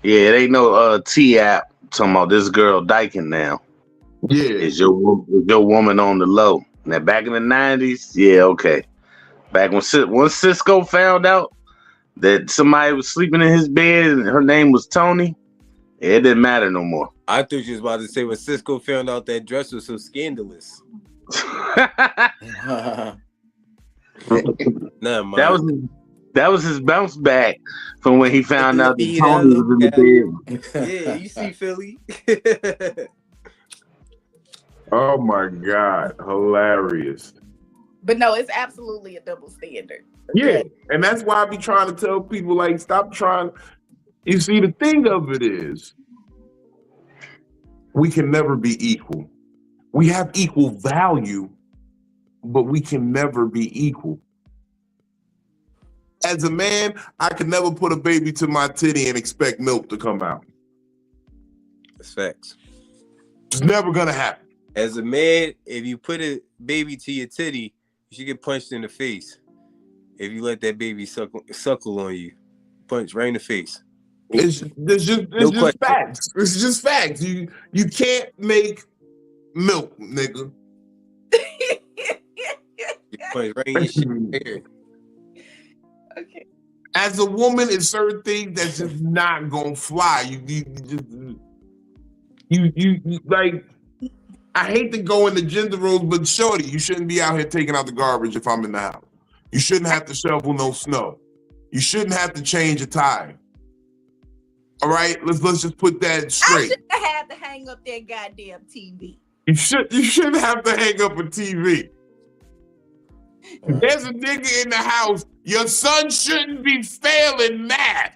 C: Yeah, it ain't no T app talking about this girl dyking now.
A: Yeah,
C: Is your woman on the low? Now back in the 90s, yeah, okay. Back when Cisco found out that somebody was sleeping in his bed and her name was Tony, it didn't matter no more.
D: I thought you was about to say when Cisco found out that dress was so scandalous. Never mind.
C: That was his bounce back from when he found out that
D: Yeah,
C: Tony was in the bed.
D: Yeah, you see Philly.
A: oh my God, hilarious.
B: But no, it's absolutely a double standard.
A: Yeah, and that's why I be trying to tell people, like, stop trying. You see, the thing of it is, we can never be equal. We have equal value, but we can never be equal. As a man, I could never put a baby to my titty and expect milk to come out.
D: That's facts.
A: It's never gonna happen.
D: As a man, if you put a baby to your titty, you should get punched in the face. If you let that baby suckle on you, punch right in the face.
A: It's just facts. It's just facts. You can't make milk, nigga.
D: You punch right in your shit right here.
B: Okay.
A: As a woman, it's certain things that's just not gonna fly. You like. I hate to go into gender roles, but shorty, you shouldn't be out here taking out the garbage if I'm in the house. You shouldn't have to shovel no snow. You shouldn't have to change a tire. All right, let's just put that straight.
B: I shouldn't have had to hang up that goddamn TV.
A: You shouldn't have to hang up a TV. If there's a nigga in the house, your son shouldn't be failing math.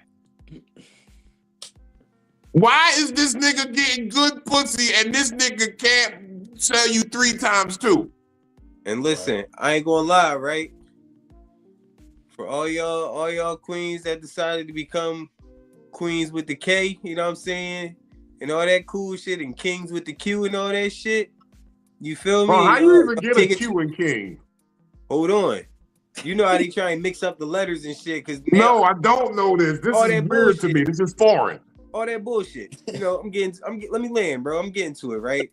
A: Why is this nigga getting good pussy and this nigga can't sell you 3 times 2?
D: And listen, I ain't gonna lie, right? For all y'all queens that decided to become queens with the K, you know what I'm saying? And all that cool shit, and kings with the Q and all that shit. You feel me?
A: Oh, how you even get a Q in king?
D: Hold on. You know how they try and mix up the letters and shit? Cause
A: no, I don't know this. This is weird to me. This is foreign.
D: All that bullshit. You know, let me land, bro. I'm getting to it, right?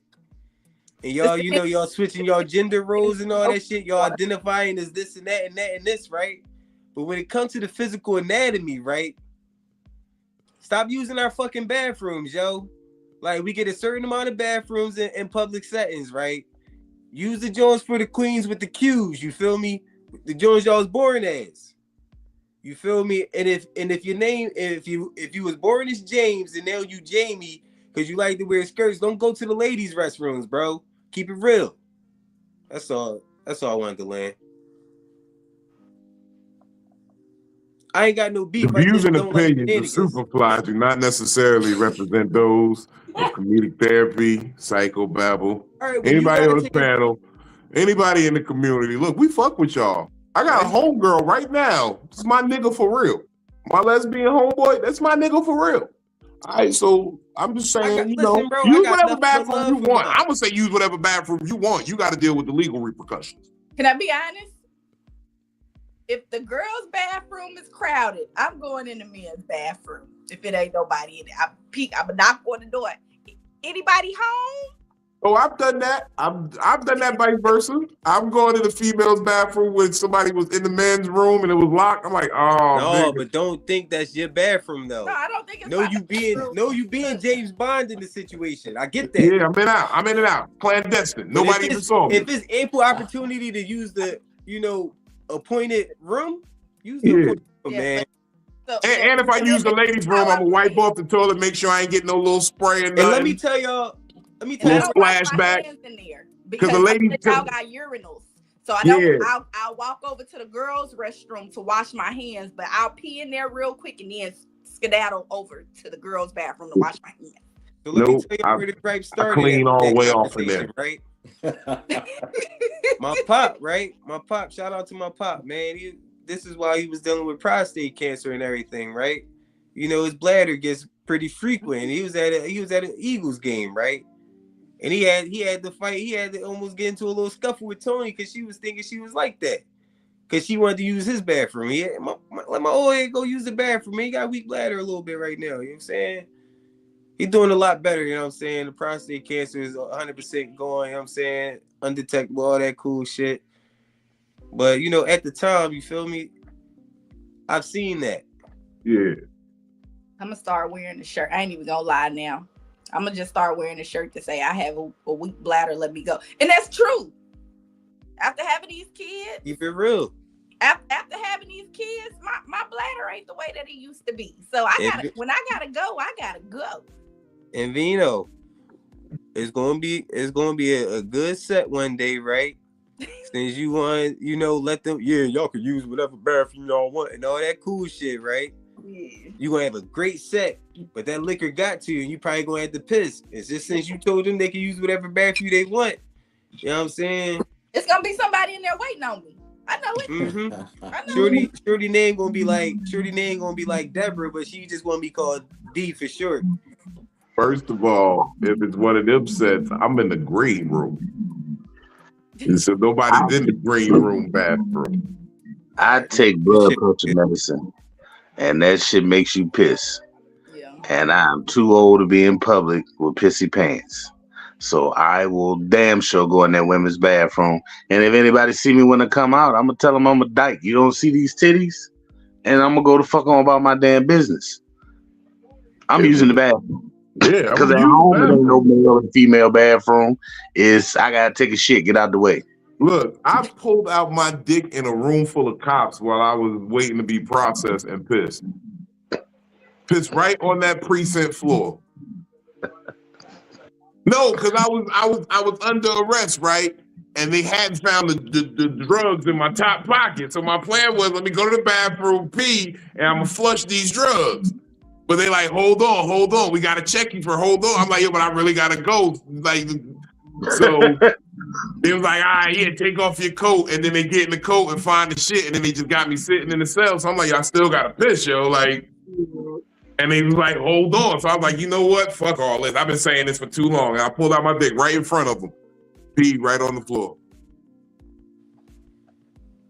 D: And y'all, you know, y'all switching y'all gender roles and all that shit. Y'all identifying as this and that and that and this, right? But when it comes to the physical anatomy, right? Stop using our fucking bathrooms, yo. Like, we get a certain amount of bathrooms in public settings, right? Use the Jones for the queens with the Q's, you feel me? The Jones y'all was born as. You feel me? And if your name, if you was born as James and now you Jamie because you like to wear skirts, don't go to the ladies' restrooms, bro. Keep it real. That's all I wanted to land. I ain't got no beef.
A: The views and opinions of Superfly do not necessarily represent those of Comedic Therapy, Psycho-Babble, well, anybody on the panel, anybody in the community. Look, we fuck with y'all. I got a homegirl right now. This is my nigga for real. My lesbian homeboy, that's my nigga for real. All right, so I'm just saying, use whatever bathroom you want. I'm gonna say use whatever bathroom you want. You got to deal with the legal repercussions.
B: Can I be honest? If the girls' bathroom is crowded, I'm going in the men's bathroom. If it ain't nobody in it, I'm knock on the door. Anybody home?
A: Oh, I've done that. I've done that vice versa. I'm going to the female's bathroom when somebody was in the men's room and it was locked. I'm like, oh,
D: no, but don't think that's your bathroom though.
B: No, I don't think it's
D: you being James Bond in the situation. I get that.
A: Yeah, I'm in and out. Clandestine. Nobody even saw me.
D: If it's ample opportunity to use the, appointed room, use the appointed room, man.
A: And if I use the ladies' room, I'm gonna wipe off the toilet, make sure I ain't getting no little spray and
D: let me tell y'all.
A: Flashback.
B: Because
A: the ladies
B: y'all got urinals. So I'll walk over to the girls' restroom to wash my hands, but I'll pee in there real quick and then skedaddle over to the girls' bathroom to wash my hands.
D: So let me tell you where the gripe started.
A: I clean all the way off in there.
D: Right? My pop, right? My pop, shout out to my pop, man. This is why he was dealing with prostate cancer and everything, right? His bladder gets pretty frequent. He was at an Eagles game, right? And he had to fight. He had to almost get into a little scuffle with Tony because she was thinking she was like that. Because she wanted to use his bathroom. Let my old head go use the bathroom. He got weak bladder a little bit right now. You know what I'm saying? He's doing a lot better. You know what I'm saying? The prostate cancer is 100% going. You know what I'm saying? Undetectable, all that cool shit. But, you know, at the time, you feel me? I've seen that.
A: Yeah.
B: I'm going to start wearing the shirt. I ain't even going to lie now. I'm going to just start wearing the shirt to say I have a weak bladder. Let me go. And that's true. After having these kids,
D: Keep it real.
B: After having these kids, my bladder ain't the way that it used to be. So when I gotta go, I gotta go.
D: And Vino, it's gonna be a good set one day, right? Since you want, you know, let them, y'all can use whatever bathroom y'all want and all that cool shit, right?
B: Yeah.
D: You gonna have a great set, but that liquor got to you, and you probably gonna have to piss. It's just since you told them they can use whatever bathroom they want. You know what I'm saying?
B: It's gonna be somebody in there waiting on me. I know it.
D: Mm-hmm.
B: I know
D: Shorty name gonna be like Deborah, but she just gonna be called D for short.
A: First of all, if it's one of them sets, I'm in the green room. And so nobody's in the green room bathroom.
C: I take blood pressure medicine, and that shit makes you piss.
B: Yeah.
C: And I'm too old to be in public with pissy pants. So I will damn sure go in that women's bathroom. And if anybody see me when I come out, I'm going to tell them I'm a dyke. You don't see these titties? And I'm going to go the fuck on about my damn business. I'm using the bathroom.
A: Yeah.
C: Because at home, there ain't no male and female bathroom. I got to take a shit, get out the way.
A: Look, I pulled out my dick in a room full of cops while I was waiting to be processed and pissed. Pissed right on that precinct floor. No, because I was under arrest, right? And they hadn't found the drugs in my top pocket. So my plan was, let me go to the bathroom, pee, and I'm gonna flush these drugs. But they like, hold on, we gotta check you for hold on. I'm like, yo, but I really gotta go. Like, so they was like, all right, yeah, take off your coat, and then they get in the coat and find the shit, and then they just got me sitting in the cell. So I'm like, I still gotta piss, yo, like. And they was like, hold on. So I was like, you know what? Fuck all this. I've been saying this for too long. And I pulled out my dick right in front of them. Peed right on the floor.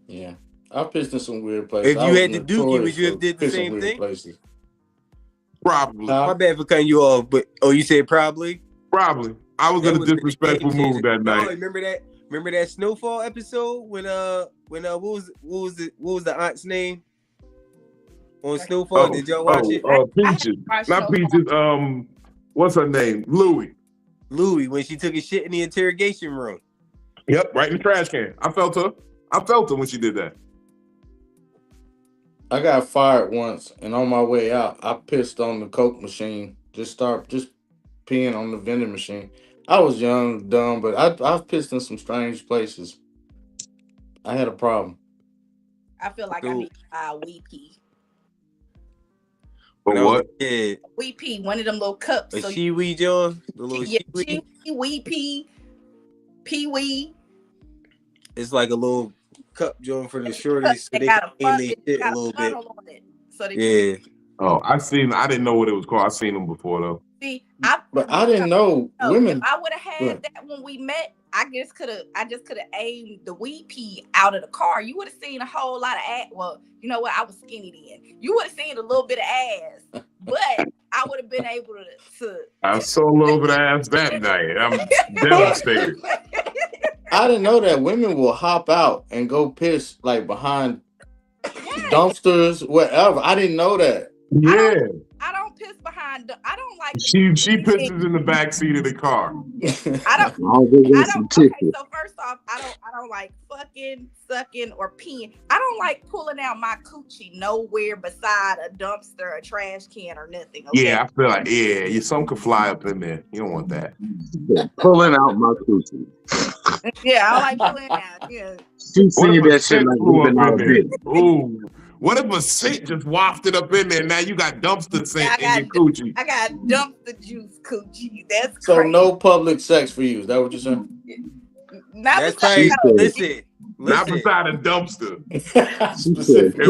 E: Yeah. I pissed in some weird places.
D: If you had the dookie, would you have did the same thing?
E: Places.
A: Probably.
D: My bad for cutting you off, but you said probably?
A: Probably. I was in a disrespectful mood that night.
D: Remember that? Remember that Snowfall episode when what was the aunt's name? On Snowfall, did y'all watch it?
A: Peaches. Not Peaches. What's her name? Louie,
D: when she took a shit in the interrogation room.
A: Yep, right in the trash can. I felt her when she did that.
E: I got fired once, and on my way out, I pissed on the Coke machine. Just peeing on the vending machine. I was young, dumb, but I've pissed in some strange places. I had a problem.
B: I feel like I need to buy a wee pee.
A: But what?
B: Wee pee, one of them little cups.
D: A she-wee, John? The little
B: she-wee, wee pee, pee-wee.
D: It's like a little cup, John, for the shorties, so they can aim their shit a little bit. On it, so they
A: I didn't know what it was called. I seen them before, though.
B: See,
E: but I didn't know women.
B: If I would have had that when we met, I just could have aimed the weed pea out of the car. You would have seen a whole lot of ass. Well, you know what? I was skinny then. You would have seen a little bit of ass, but I would have been able to. I
A: saw a little bit of ass that night. I'm devastated.
E: I didn't know that women will hop out and go piss like behind dumpsters, whatever. I didn't know that.
A: Yeah.
B: I don't piss behind. I don't like.
A: She pisses in the back seat of the car.
B: I don't. Okay, so first off, I don't like fucking, sucking, or peeing. I don't like pulling out my coochie nowhere beside a dumpster, a trash can, or nothing. Okay?
A: Yeah, I feel like some could fly up in there. You don't want that.
C: Pulling out my coochie.
B: Yeah, I like pulling out. Yeah.
C: She seen that shit like moving out there.
A: Ooh. What if a scent just wafted up in there? Now you got dumpster scent in your coochie.
B: I got dumpster juice coochie. That's
E: so
B: crazy.
E: No public sex for you. Is that what you're saying?
B: Not
D: Listen.
A: Not beside a dumpster.
E: Specific.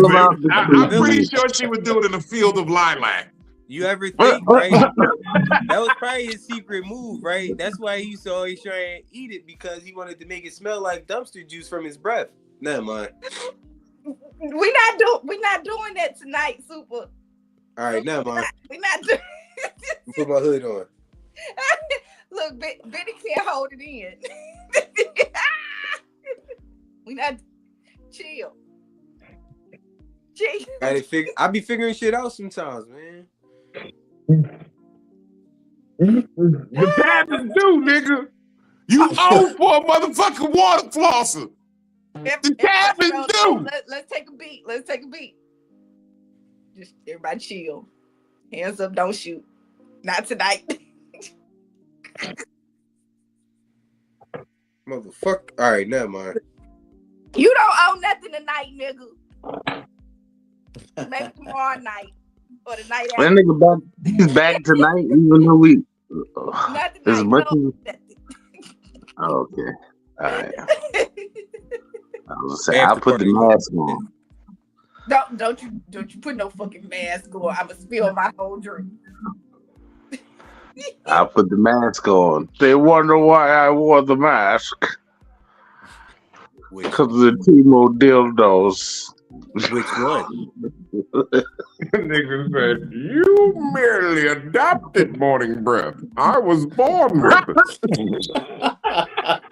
A: I'm pretty sure she would do it in a field of lilac.
D: You ever think, right? That was probably his secret move, right? That's why he used to always try and eat it because he wanted to make it smell like dumpster juice from his breath. Never mind.
B: We're not doing that tonight, Super.
D: All right, never mind.
B: We're not doing.
D: Put my hood on.
B: Look, Benny can't hold it in. We not chill.
D: I be figuring shit out sometimes, man.
A: The time is due, nigga. You owe for a motherfucking water flosser. The time is due.
B: Let's take a beat. Just everybody chill. Hands up, don't shoot. Not tonight.
D: Motherfucker. All right, never mind.
B: You don't owe nothing tonight, nigga. Maybe tomorrow night or the night after.
C: That nigga he's back tonight, even though we.
B: Not
C: As
B: tonight.
C: much
B: No,
C: as. Oh, okay. All right. I was saying, I'll put the mask on.
B: Don't you put no fucking mask on. I'ma spill my whole drink.
C: I'll put the mask on. They wonder why I wore the mask. Because of the Timo dildos.
D: Which one?
A: Nigga said, you merely adopted morning breath. I was born with it.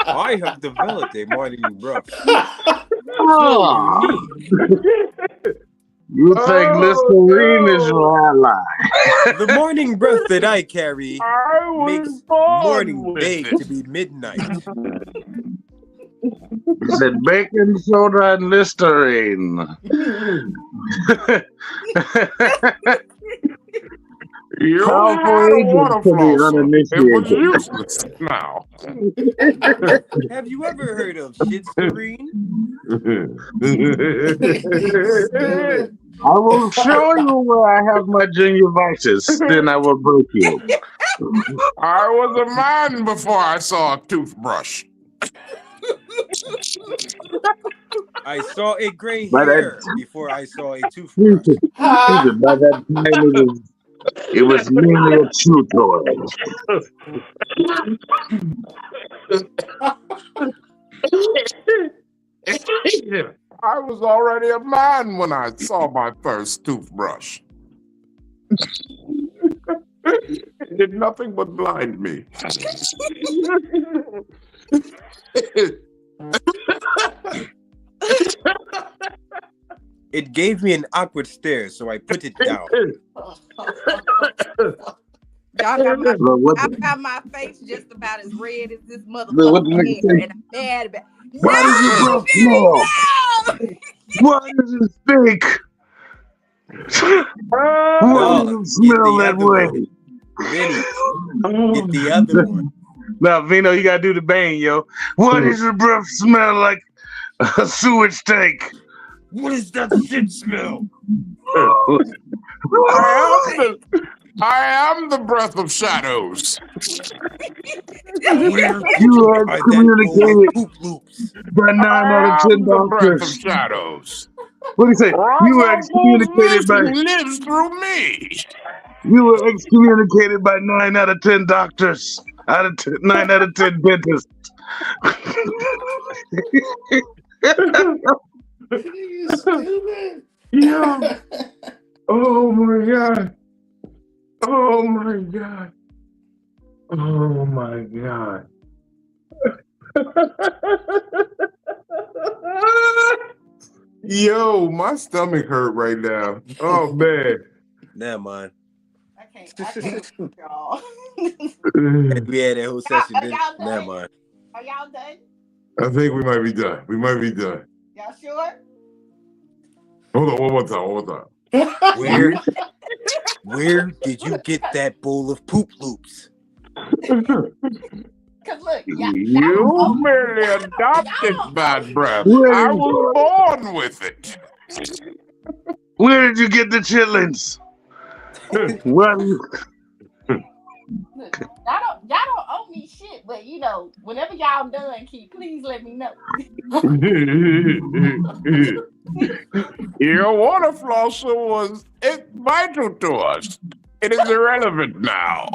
D: I have developed a morning breath.
C: Oh. You think Listerine is your ally?
D: The morning breath that I carry makes morning
A: with
D: day
A: it.
D: to be midnight.
C: He said baking soda and Listerine.
A: You
C: Powerful
A: had a
C: agent
A: water
C: to the
A: flosser. It was
C: uninitiated.
A: useless now.
D: Have you ever heard of Shitsterine?
C: I will show you where I have my gingivitis. Then I will break you.
A: I was a man before I saw a toothbrush.
D: I saw a gray
C: But
D: hair before I saw a toothbrush.
C: By that time it was merely a chew toy.
A: I was already a man when I saw my first toothbrush. It did nothing but blind me.
D: It gave me an awkward stare, so I put it down.
B: Y'all got my face just about as red as this
C: What the
B: motherfucker
C: nigga
B: hair,
C: say?
B: and I'm mad about.
C: Why does your breath smell? Why does it stink? Why does it smell that way?
D: Vinny, get the other one.
C: Now, Vino, you gotta do the bang, yo. Why does your breath smell like a sewage tank?
D: What is that shit smell?
A: I am the breath of shadows.
C: You have communicated by 9 out of 10
A: The breath of
C: doctors.
A: shadows.
C: What do you say? You were excommunicated by
A: lives through me.
C: you were excommunicated by 9 out of 10 doctors. 9 out of 10 dentists.
E: You stupid.
A: Yeah. Oh my god. Oh my god. Oh my god. Yo, my stomach hurt right now. Oh man.
D: Never mind.
B: I can't, y'all.
D: We had that whole session.
B: Are y'all done?
D: Never mind.
B: Are y'all done?
A: I think we might be done. We might be done.
B: Y'all sure?
A: Hold on, one more time.
D: Where did you get that bowl of poop loops?
B: Cause look,
A: You merely adopted bad breath. I was born with it.
C: Where did you get the chitlins? What?
B: look, y'all don't owe me shit, but you know, whenever y'all done, please let me know.
A: Your water flosser was vital to us. It is irrelevant now.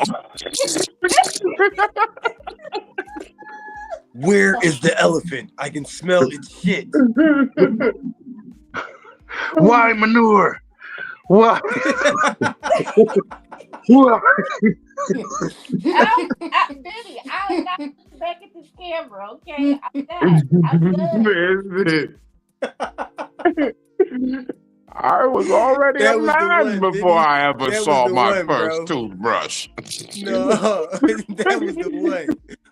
D: Where is the elephant? I can smell its shit.
C: Why manure? Why? Why?
B: Billy, I'm not looking back at this camera, okay? I'm done.
A: I was already
D: That
A: a
D: was the
A: man
D: one,
A: before
D: Vinny.
A: I ever
D: That was
A: saw
D: the
A: my
D: one,
A: first
D: bro.
A: toothbrush.
D: No, that was the one.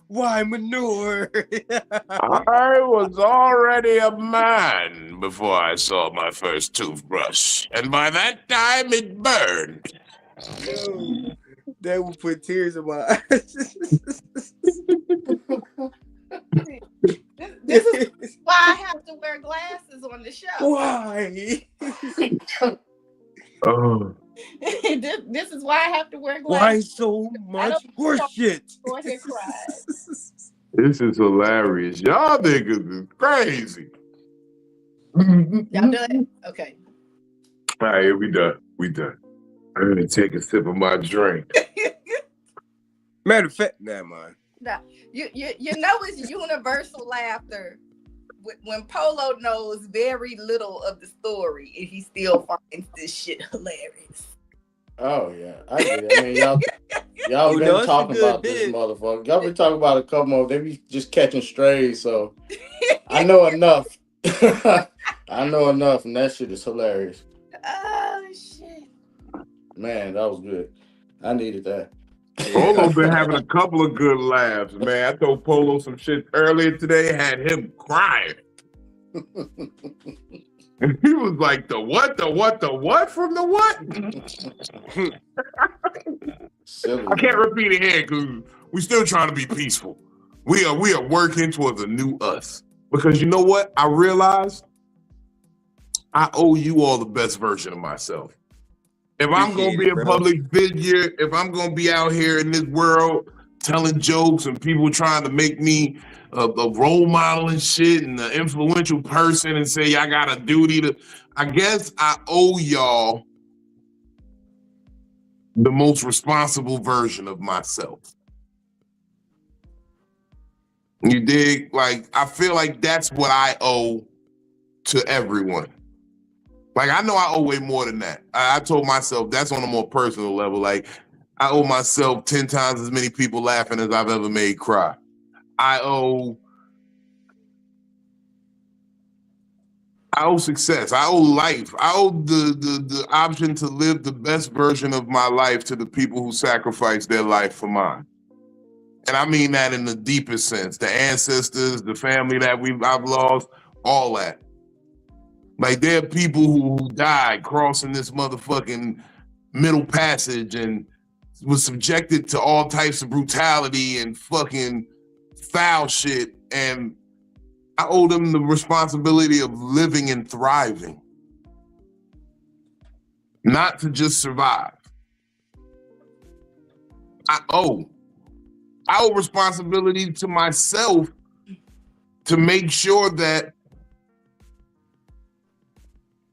D: Why manure?
A: I was already a man before I saw my first toothbrush. And by that time, it burned.
D: Yo, that would put tears in my eyes.
B: This is why I have to wear glasses on the show.
D: Why?
A: Oh.
B: This is why I have to wear
D: Why
B: glasses.
D: so much horseshit?
B: Go ahead, cry.
A: This is hilarious. Y'all niggas is crazy.
B: Y'all done? Okay.
A: All right, we done. We done. I'm gonna take a sip of my drink.
D: Matter of fact, never mind.
B: Now, you know it's universal laughter when Polo knows very little of the story and he still finds this shit hilarious.
E: Oh yeah, I get it. I mean, y'all
D: You
E: been
D: know, it's a
E: talking
D: good
E: about this
D: bit.
E: motherfucker. Y'all been talking about a couple more. They be just catching strays, so I know enough. I know enough, and that shit is hilarious.
B: Oh shit!
E: Man, that was good. I needed that.
A: Polo been having a couple of good laughs, man. I told Polo some shit earlier today, had him crying. And he was like, the what from the what?
E: Silly,
A: I can't
E: man.
A: repeat it here because we still trying to be peaceful. We are working towards a new us. Because you know what? I realized I owe you all the best version of myself. If I'm going to be a public figure, if I'm going to be out here in this world telling jokes and people trying to make me a role model and shit and an influential person and say I got a duty to, I guess I owe y'all the most responsible version of myself. You dig? Like, I feel like that's what I owe to everyone. Like, I know I owe way more than that. I told myself that's on a more personal level. Like, I owe myself 10 times as many people laughing as I've ever made cry. I owe success. I owe life. I owe the option to live the best version of my life to the people who sacrificed their life for mine. And I mean that in the deepest sense. The ancestors, the family that I've lost, all that. Like, there are people who died crossing this motherfucking middle passage and was subjected to all types of brutality and fucking foul shit. And I owe them the responsibility of living and thriving, not to just survive. I owe responsibility to myself to make sure that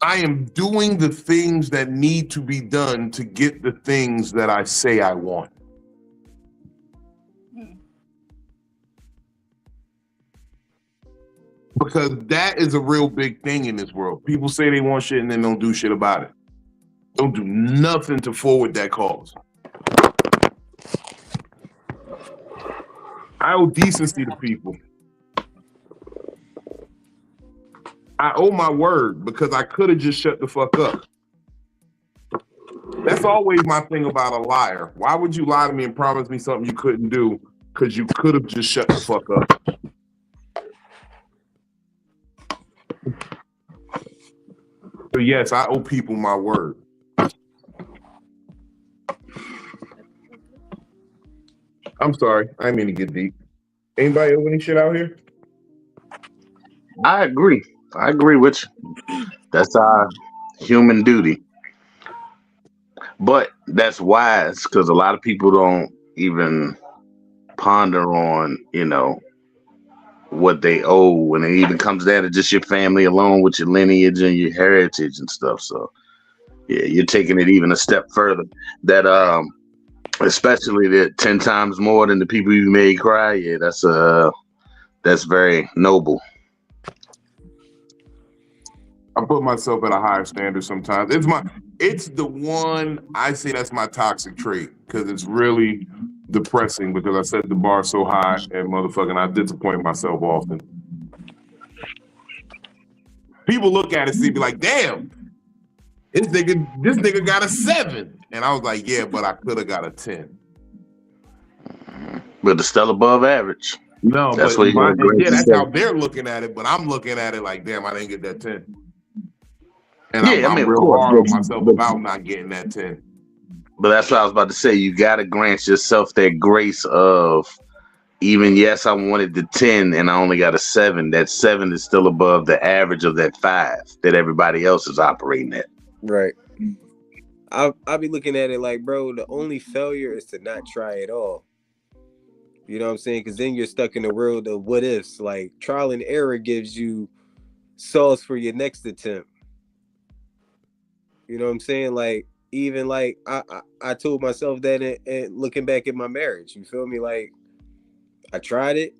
A: I am doing the things that need to be done to get the things that I say I want. Because that is a real big thing in this world. People say they want shit and then don't do shit about it. Don't do nothing to forward that cause. I owe decency to people. I owe my word because I could have just shut the fuck up. That's always my thing about a liar. Why would you lie to me and promise me something you couldn't do? Because you could have just shut the fuck up. So yes, I owe people my word. I'm sorry, I didn't mean to get deep. Anybody owe any shit out here?
C: I agree with you. That's our human duty. But that's wise because a lot of people don't even ponder on, what they owe when it even comes down to just your family alone with your lineage and your heritage and stuff. So Yeah, you're taking it even a step further. That especially that 10 times more than the people you made cry. Yeah, that's very noble.
A: I put myself at a higher standard sometimes. It's the one I say that's my toxic trait because it's really depressing because I set the bar so high and motherfucking I disappoint myself often. People look at it and be like, damn, this nigga got a 7. And I was like, yeah, but I could have got a 10.
C: But it's still above average.
A: No,
C: That's
A: but
C: what you're going to
A: that's how
C: say.
A: they're looking at it, but I'm looking at it like, damn, I didn't get that 10. And
C: Yeah,
A: I'm
C: of
A: real
C: course.
A: hard on myself about not getting that 10.
C: But that's what I was about to say. You got to grant yourself that grace of, even yes, I wanted the 10 and I only got a 7. That 7 is still above the average of that 5 that everybody else is operating at.
D: Right. I'll be looking at it like, bro, the only failure is to not try at all. You know what I'm saying? Because then you're stuck in the world of what ifs. Like, trial and error gives you sauce for your next attempt. You know what I'm saying? Like, even like I told myself that and looking back at my marriage, you feel me? Like, I tried it,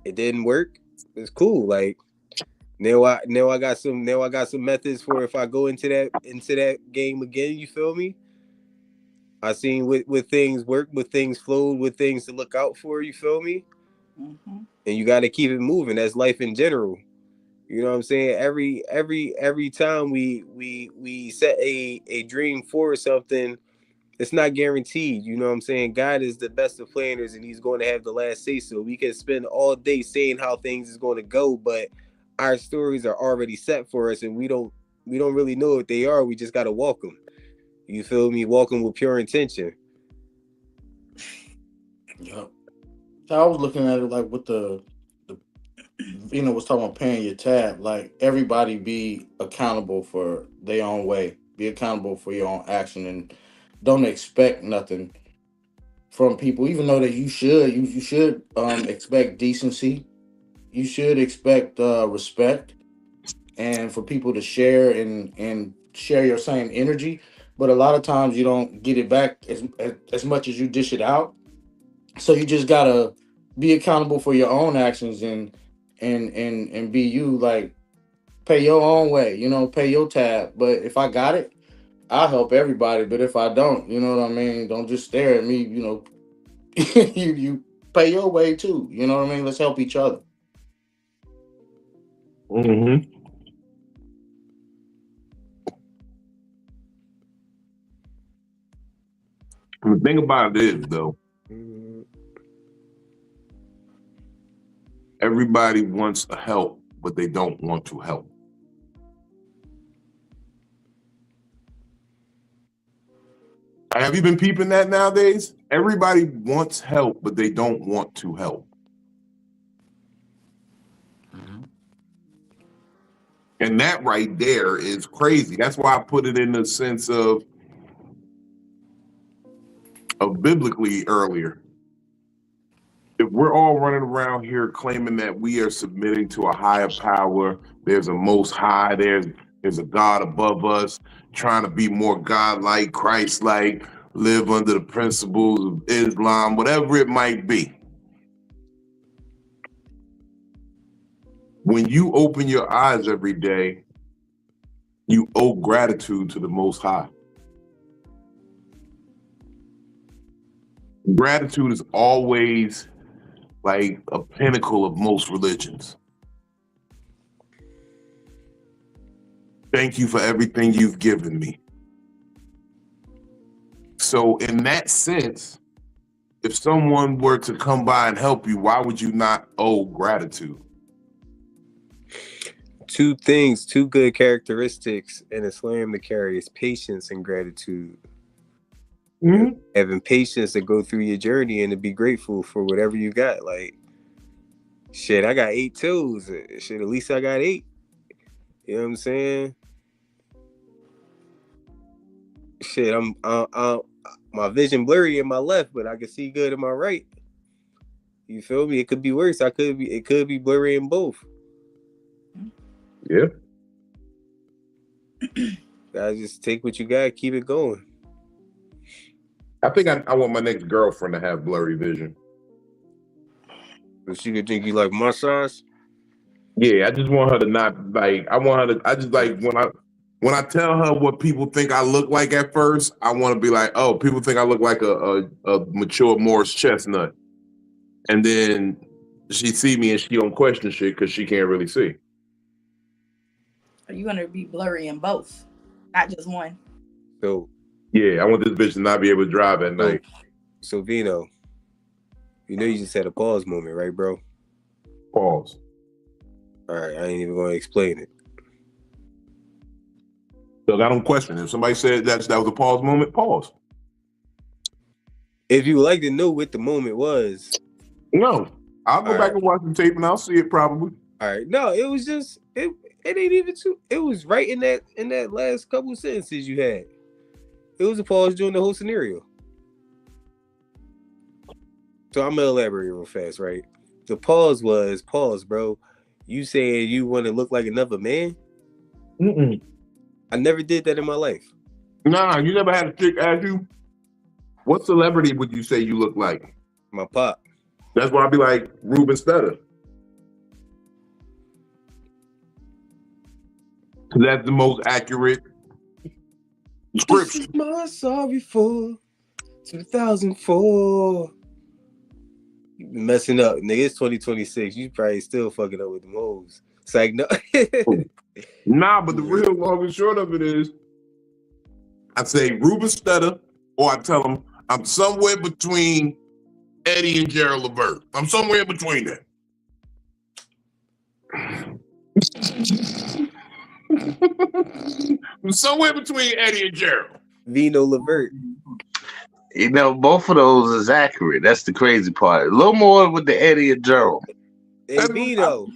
D: it didn't work. It's cool. Like, now I got some methods for if I go into that game again, you feel me? I seen with things work, with things flowed, with things to look out for, you feel me?
B: Mm-hmm.
D: And you got to keep it moving. That's life in general. You know what I'm saying? Every time we set a dream for something, it's not guaranteed. You know what I'm saying? God is the best of planners and he's going to have the last say so. We can spend all day saying how things is going to go, but our stories are already set for us and we don't really know what they are. We just got to walk them. You feel me? Walk them with pure intention.
E: Yep. So I was looking at it like with the was talking about paying your tab. Like everybody be accountable for their own way. Be accountable for your own action and don't expect nothing from people. Even though that you should expect decency. You should expect respect and for people to share and share your same energy. But a lot of times you don't get it back as much as you dish it out. So you just gotta be accountable for your own actions and be you. Like pay your own way, pay your tab. But if I got it, I'll help everybody. But if I don't, you know what I mean? Don't just stare at me, you pay your way too. You know what I mean? Let's help each other.
A: Mm-hmm. The thing about it is, though, everybody wants to help, but they don't want to help. Have you been peeping that nowadays? Everybody wants help, but they don't want to help.
E: Mm-hmm.
A: And that right there is crazy. That's why I put it in the sense of biblically earlier. If we're all running around here claiming that we are submitting to a higher power, there's a most high, there's a God above us, trying to be more God-like, Christ-like, live under the principles of Islam, whatever it might be. When you open your eyes every day, you owe gratitude to the Most High. Gratitude is always like a pinnacle of most religions. Thank you for everything you've given me. So in that sense, if someone were to come by and help you, why would you not owe gratitude?
D: Two good characteristics in Islam to carry is patience and gratitude.
A: Mm-hmm.
D: Having patience to go through your journey and to be grateful for whatever you got. Like, shit, I got 8 toes. Shit, at least I got 8. You know what I'm saying? Shit, I'm my vision blurry in my left, but I can see good in my right. You feel me? It could be worse. It could be blurry in both.
A: Yeah.
D: Gotta just take what you got, keep it going.
A: I think I want my next girlfriend to have blurry vision.
D: So she could think you like my size.
A: Yeah, I just want her to not like. I want her to. I just like when I tell her what people think I look like at first. I want to be like, oh, people think I look like a mature Morris chestnut, and then she see me and she don't question shit because she can't really see.
B: Are you gonna be blurry in both, not just one?
D: So
A: yeah, I want this bitch to not be able to drive at night.
D: So Vino, you know you just had a pause moment, right, bro?
A: Pause.
D: All right, I ain't even gonna explain it.
A: So I don't question it. If somebody said that was a pause moment, pause.
D: If you would like to know what the moment was,
A: no, I'll go back and watch the tape and I'll see it probably.
D: All right, no, it was just it ain't even too. It was right in that last couple sentences you had. It was a pause during the whole scenario. So I'm gonna elaborate real fast, right? The pause was pause, bro. You saying you want to look like another man?
A: Mm-mm.
D: I never did that in my life.
A: Nah, you never had a chick ask you, what celebrity would you say you look like?
D: My pop.
A: That's why I'd be like Ruben Studdard. That's the most accurate description.
D: This is my sorry for 2004. You been messing up, nigga. It's 2026. You probably still fucking up with them hoes. It's like no.
A: Nah, but the real long and short of it is, I say Ruben Studdard, or I tell him I'm somewhere between Eddie and Gerald Levert. I'm somewhere in between that. I'm somewhere between Eddie and Gerald.
D: Vino Levert.
C: You know, both of those is accurate. That's the crazy part. A little more with the Eddie and Gerald.
D: Hey, Vino.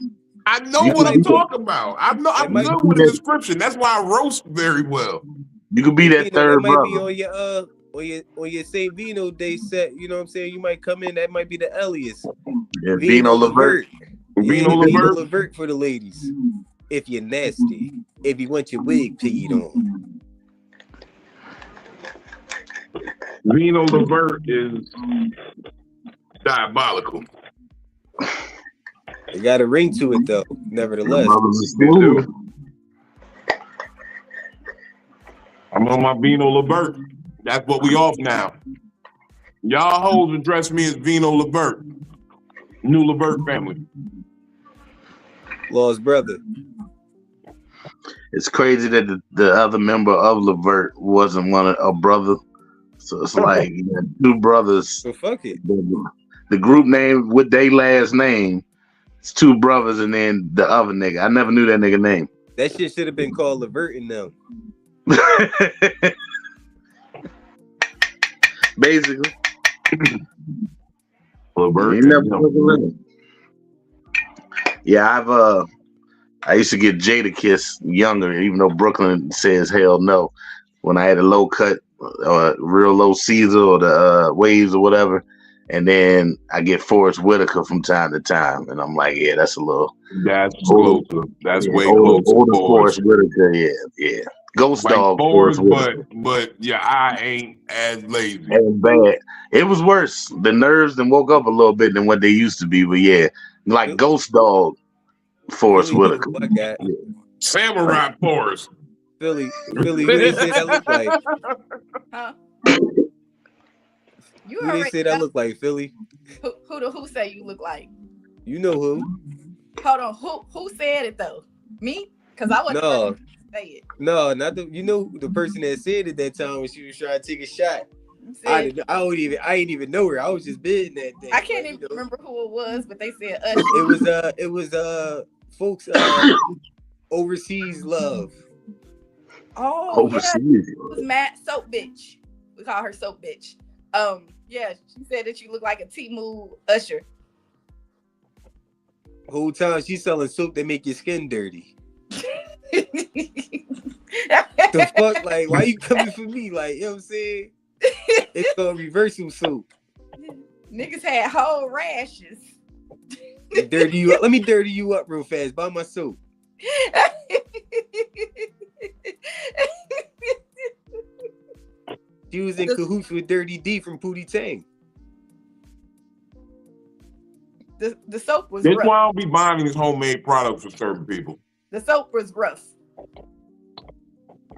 A: I know what I'm talking about. I'm good with the description. That's why I roast very well.
C: You could be that
D: Vino,
C: third
D: that might
C: brother.
D: be on your St. Vino Day set. You know what I'm saying? You might come in. That might be the alias.
C: Yeah, Vino Levert.
A: Vino
D: Vino
A: Levert.
D: Levert for the ladies. If you're nasty. If you want your wig peed on.
A: Vino Levert is diabolical.
D: It got a ring to it though, nevertheless.
A: I'm on my Vino Levert. That's what we off now. Y'all hoes address me as Vino Levert. New Levert family.
D: Lost brother.
C: It's crazy that the other member of Levert wasn't a brother. So it's like two brothers.
D: So fuck it.
C: The group name with their last name, it's two brothers and then the other nigga. I never knew that nigga name.
D: That shit should have been called Levert and them.
C: Basically.
A: Levert.
C: Yeah, I used to get Jada Kiss younger, even though Brooklyn says hell no. When I had a low cut, real low Caesar or the waves or whatever, and then I get Forrest Whitaker from time to time, and I'm like, yeah, that's a little.
A: That's closer. That's way closer.
C: Older Forrest Whitaker, yeah. Ghost
A: like
C: Dog,
A: Forrest, but yeah, I ain't as lazy.
C: And bad. It was worse. The nerves then woke up a little bit than what they used to be, but yeah, like Ghost Dog, Forrest Whitaker.
A: Samurai Forrest.
D: Philly, who they say that look like?
B: Huh?
D: Who they say that look like, Philly?
B: Who say you look like?
D: You know who?
B: Hold on, who said it though? Me? Because I wasn't
D: No.
B: say it.
D: No, not the. You know the person that said it that time when she was trying to take a shot. I ain't even know her. I was just bidding that day.
B: I can't even remember who it was, but they said us.
D: It was folks overseas love.
B: Oh,
C: overseas.
B: Yeah, it was Matt Soap Bitch. We call her Soap Bitch. Yeah, she said that you look like a Temu Usher.
D: Whole time she's selling soap that make your skin dirty. The fuck, like, why you coming for me? Like, you know what I'm saying? It's called reversal soap.
B: Niggas had whole rashes.
D: Dirty you up. Let me dirty you up real fast. Buy my soap. She was in cahoots with Dirty D from Pootie Tang.
B: The soap was
A: That's
B: rough.
A: why I don't be buying these homemade products for certain people.
B: The soap was rough.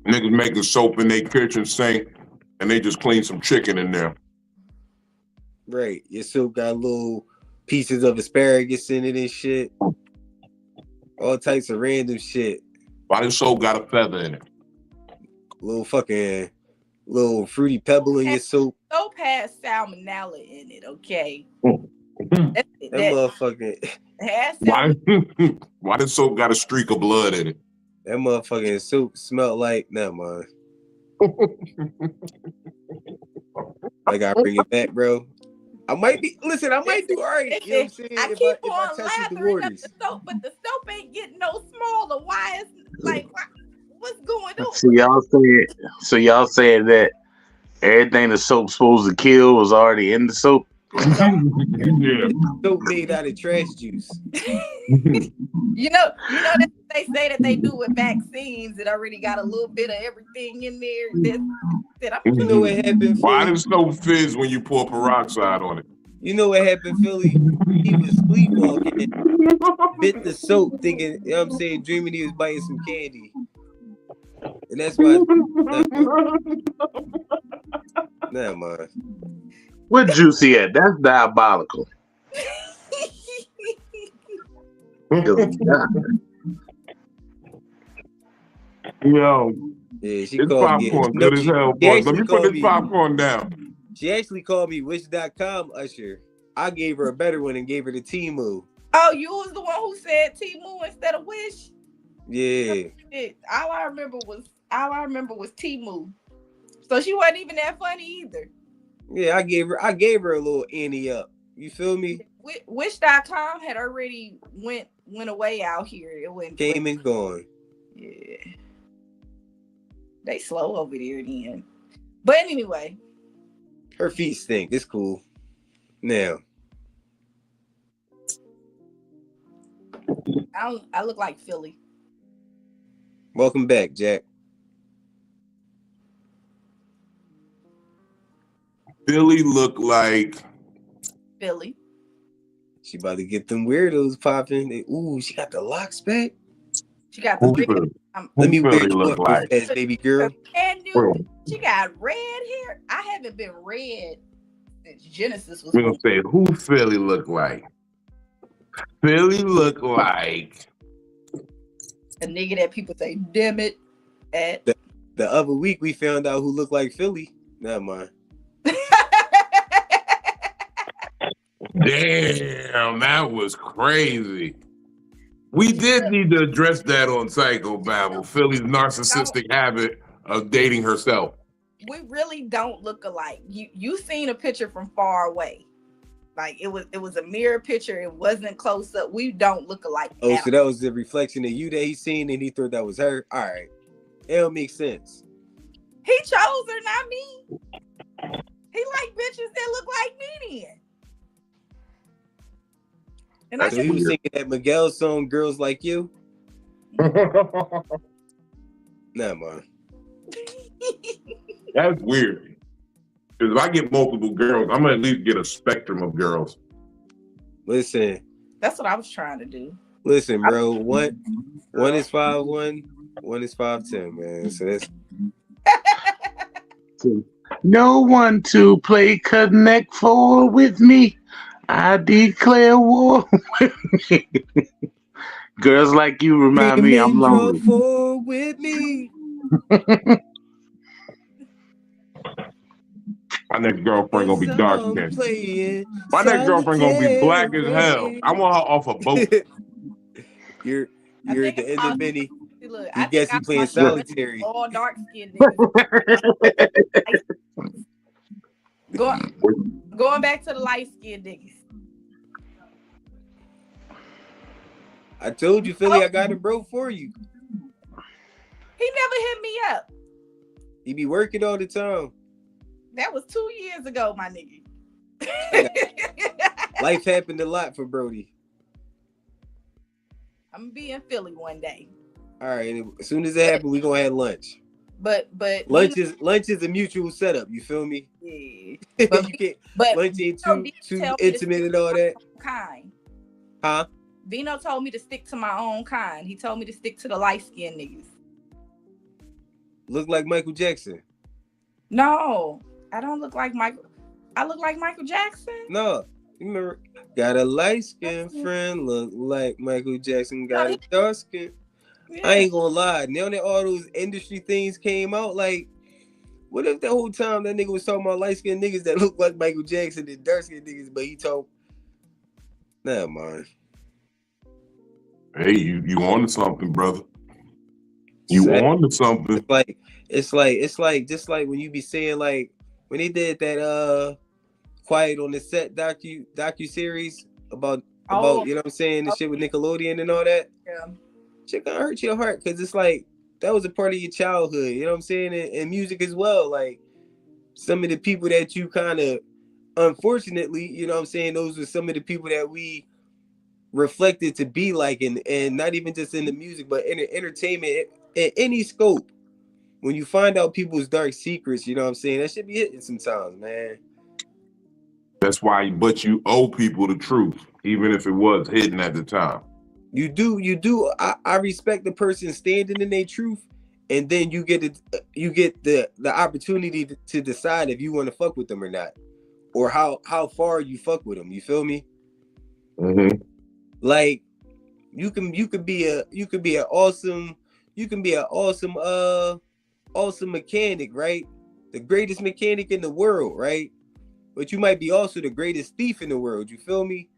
A: Niggas making soap in their kitchen sink, and they just clean some chicken in there.
D: Right. Your soap got little pieces of asparagus in it and shit. All types of random shit.
A: Why this soap got a feather in it?
D: Little fruity pebble in your soap.
B: Soap has salmonella in it, okay?
D: That motherfucking
B: has salmonella.
A: Why this soap got a streak of blood in it?
D: That motherfucking soap smelled like, never mind. I gotta bring it back, bro. I might do all right. You know what I'm saying?
B: I
D: if
B: keep
D: I
B: on
D: tested the
B: lathering up
D: waters.
B: the soap, but the soap ain't getting no smaller. Why is like what's going on?
C: So y'all saying that everything the soap's supposed to kill was already in the soap?
A: Yeah.
D: Soap made out of trash juice.
B: You know that they say that they do with vaccines. It already got a little bit of everything in there.
D: You know what happened?
A: Why does soap fizz when you pour peroxide on it?
D: You know what happened, Philly? He was sleepwalking, bit the soap, thinking, you know what I'm saying, dreaming he was biting some candy. And that's why. Never mind.
C: What Juicy at? That's diabolical.
A: Yo,
D: yeah, she
A: this
D: called me.
A: popcorn good as hell, boy. Let me put this popcorn down.
D: She actually called me Wish.com Usher. I gave her a better one and gave her the Temu.
B: Oh, you was the one who said Temu instead of Wish?
D: Yeah.
B: All I remember was Temu. So she wasn't even that funny either.
D: Yeah, I gave her a little ante up. You feel me?
B: Wish.com had already went away out here. It
D: came and gone.
B: Yeah. They slow over there then. But anyway.
D: Her feet stink. It's cool. Now.
B: I look like Philly.
D: Welcome back, Jack.
A: Philly look like
B: Philly.
D: She about to get them weirdos popping. Ooh, she got the locks back.
B: She got the
D: let me wear you up like as baby girl.
B: She got red hair. I haven't been red since Genesis was.
A: We're gonna say who Philly look like. Philly look like
B: a nigga that people say, damn it. At
D: the other week we found out who looked like Philly. Never mind.
A: Damn, that was crazy. We did need to address that on Psycho-Babble, Philly's narcissistic habit of dating herself.
B: We really don't look alike. You seen a picture from far away. Like it was a mirror picture. It wasn't close up. We don't look alike.
D: Oh, so that was the reflection of you that he seen and he thought that was her. All right. It don't make sense.
B: He chose her, not me. He like bitches that look like me then. And
D: so he was singing that Miguel song, Girls Like You. Nah, man.
A: That's weird. Because if I get multiple girls, I'm gonna at least get a spectrum of girls.
D: Listen.
B: That's what I was trying to do.
D: Listen, bro. One is 5'1", one is 5'10", man. So that's
C: no one to play Connect 4 with me. I declare war with me. Girls like you remind me I'm lonely.
D: With me.
A: My next girlfriend gonna be dark skinned. My next girlfriend gonna be black as hell. I want her off a boat.
D: You're at the end of Benny.
B: Look,
D: I guess he playing solitary.
B: All dark skinned. Going back to the light skinned niggas.
D: I told you, Philly, I got a bro for you.
B: He never hit me up.
D: He be working all the time.
B: That was 2 years ago, my nigga.
D: Life happened a lot for Brody.
B: I'm gonna be in Philly one day.
D: All right, as soon as it happens, we gonna have lunch.
B: But
D: lunch is a mutual setup. You feel me?
B: Yeah. But
D: You can't.
B: but
D: Lunch ain't
B: Vino
D: too
B: did tell me to
D: intimate
B: stick
D: and
B: to
D: all
B: my
D: that.
B: own kind.
D: Huh?
B: Vino told me to stick to my own kind. He told me to stick to the light skinned niggas.
D: Look like Michael Jackson.
B: No, I don't look like Michael. I look like Michael Jackson.
D: No, you remember? Got a light skinned friend, look like Michael Jackson. Got a dark skin. Yeah. I ain't gonna lie. Now that all those industry things came out, like, what if the whole time that nigga was talking about light skinned niggas that look like Michael Jackson and dark skinned niggas, but he talk. Never mind.
A: Hey, you on to something, brother. You on to something.
D: It's like just like when you be saying, like, when they did that Quiet on the Set docu series about you know what I'm saying, the shit with Nickelodeon and all that.
B: Yeah.
D: Shit gonna hurt your heart because it's like that was a part of your childhood, you know what I'm saying, and music as well. Like some of the people that you kind of, unfortunately, you know what I'm saying, those were some of the people that we reflected to be like, and not even just in the music, but in the entertainment, in any scope. When you find out people's dark secrets, you know what I'm saying, that should be hitting sometimes, man.
A: That's why, but you owe people the truth, even if it was hidden at the time.
D: You do. I respect the person standing in their truth, and then you get the opportunity to decide if you want to fuck with them or not, or how far you fuck with them. You feel me?
A: Mm-hmm.
D: Like you can be an awesome mechanic, right? The greatest mechanic in the world, right? But you might be also the greatest thief in the world. You feel me?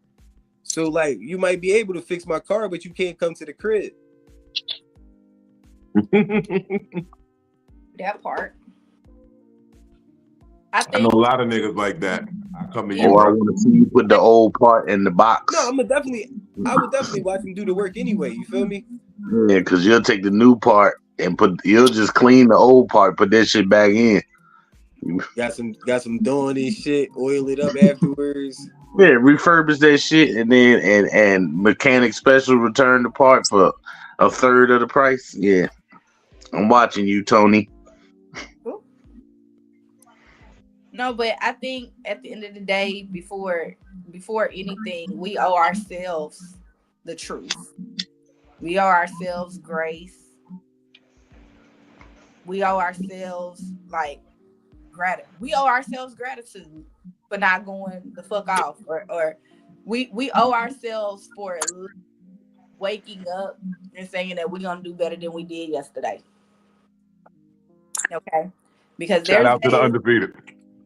D: So, like, you might be able to fix my car, but you can't come to the crib.
B: That part.
A: I know a lot of niggas like that. I come to you.
C: Or I want to see you put the old part in the box.
D: No, I would definitely watch him do the work anyway. You feel me?
C: Yeah, because you'll take the new part and you'll just clean the old part, put that shit back in.
D: Got some Dawn and shit, oil it up afterwards.
C: Yeah, refurbish that shit and then and mechanic special return the part for a third of the price. Yeah. I'm watching you, Tony.
B: No, but I think at the end of the day, before anything, we owe ourselves the truth. We owe ourselves grace. We owe ourselves we owe ourselves gratitude for not going the fuck off, or we owe ourselves for waking up and saying that we're gonna do better than we did yesterday. Okay, because
A: shout out to the undefeated.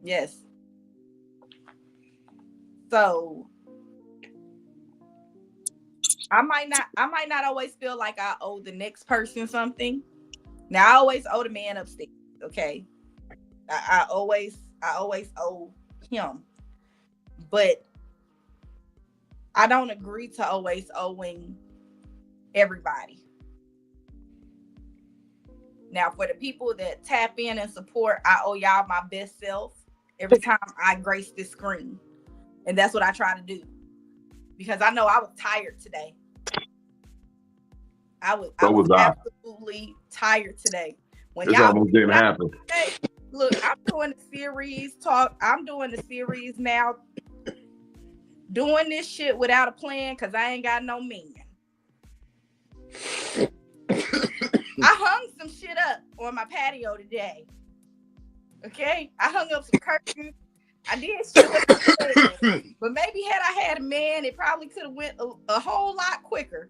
B: Yes. So I might not always feel like I owe the next person something. Now I always owe the man upstairs. Okay. I always owe him. But I don't agree to always owing everybody. Now, for the people that tap in and support, I owe y'all my best self every time I grace this screen. And that's what I try to do. Because I know I was tired today. I was absolutely tired today.
A: It's almost didn't happen.
B: Look, I'm doing a series talk. I'm doing a series now. Doing this shit without a plan because I ain't got no man. I hung some shit up on my patio today. Okay? I hung up some curtains. I did shit with my man. But maybe had I had a man, it probably could have went a whole lot quicker.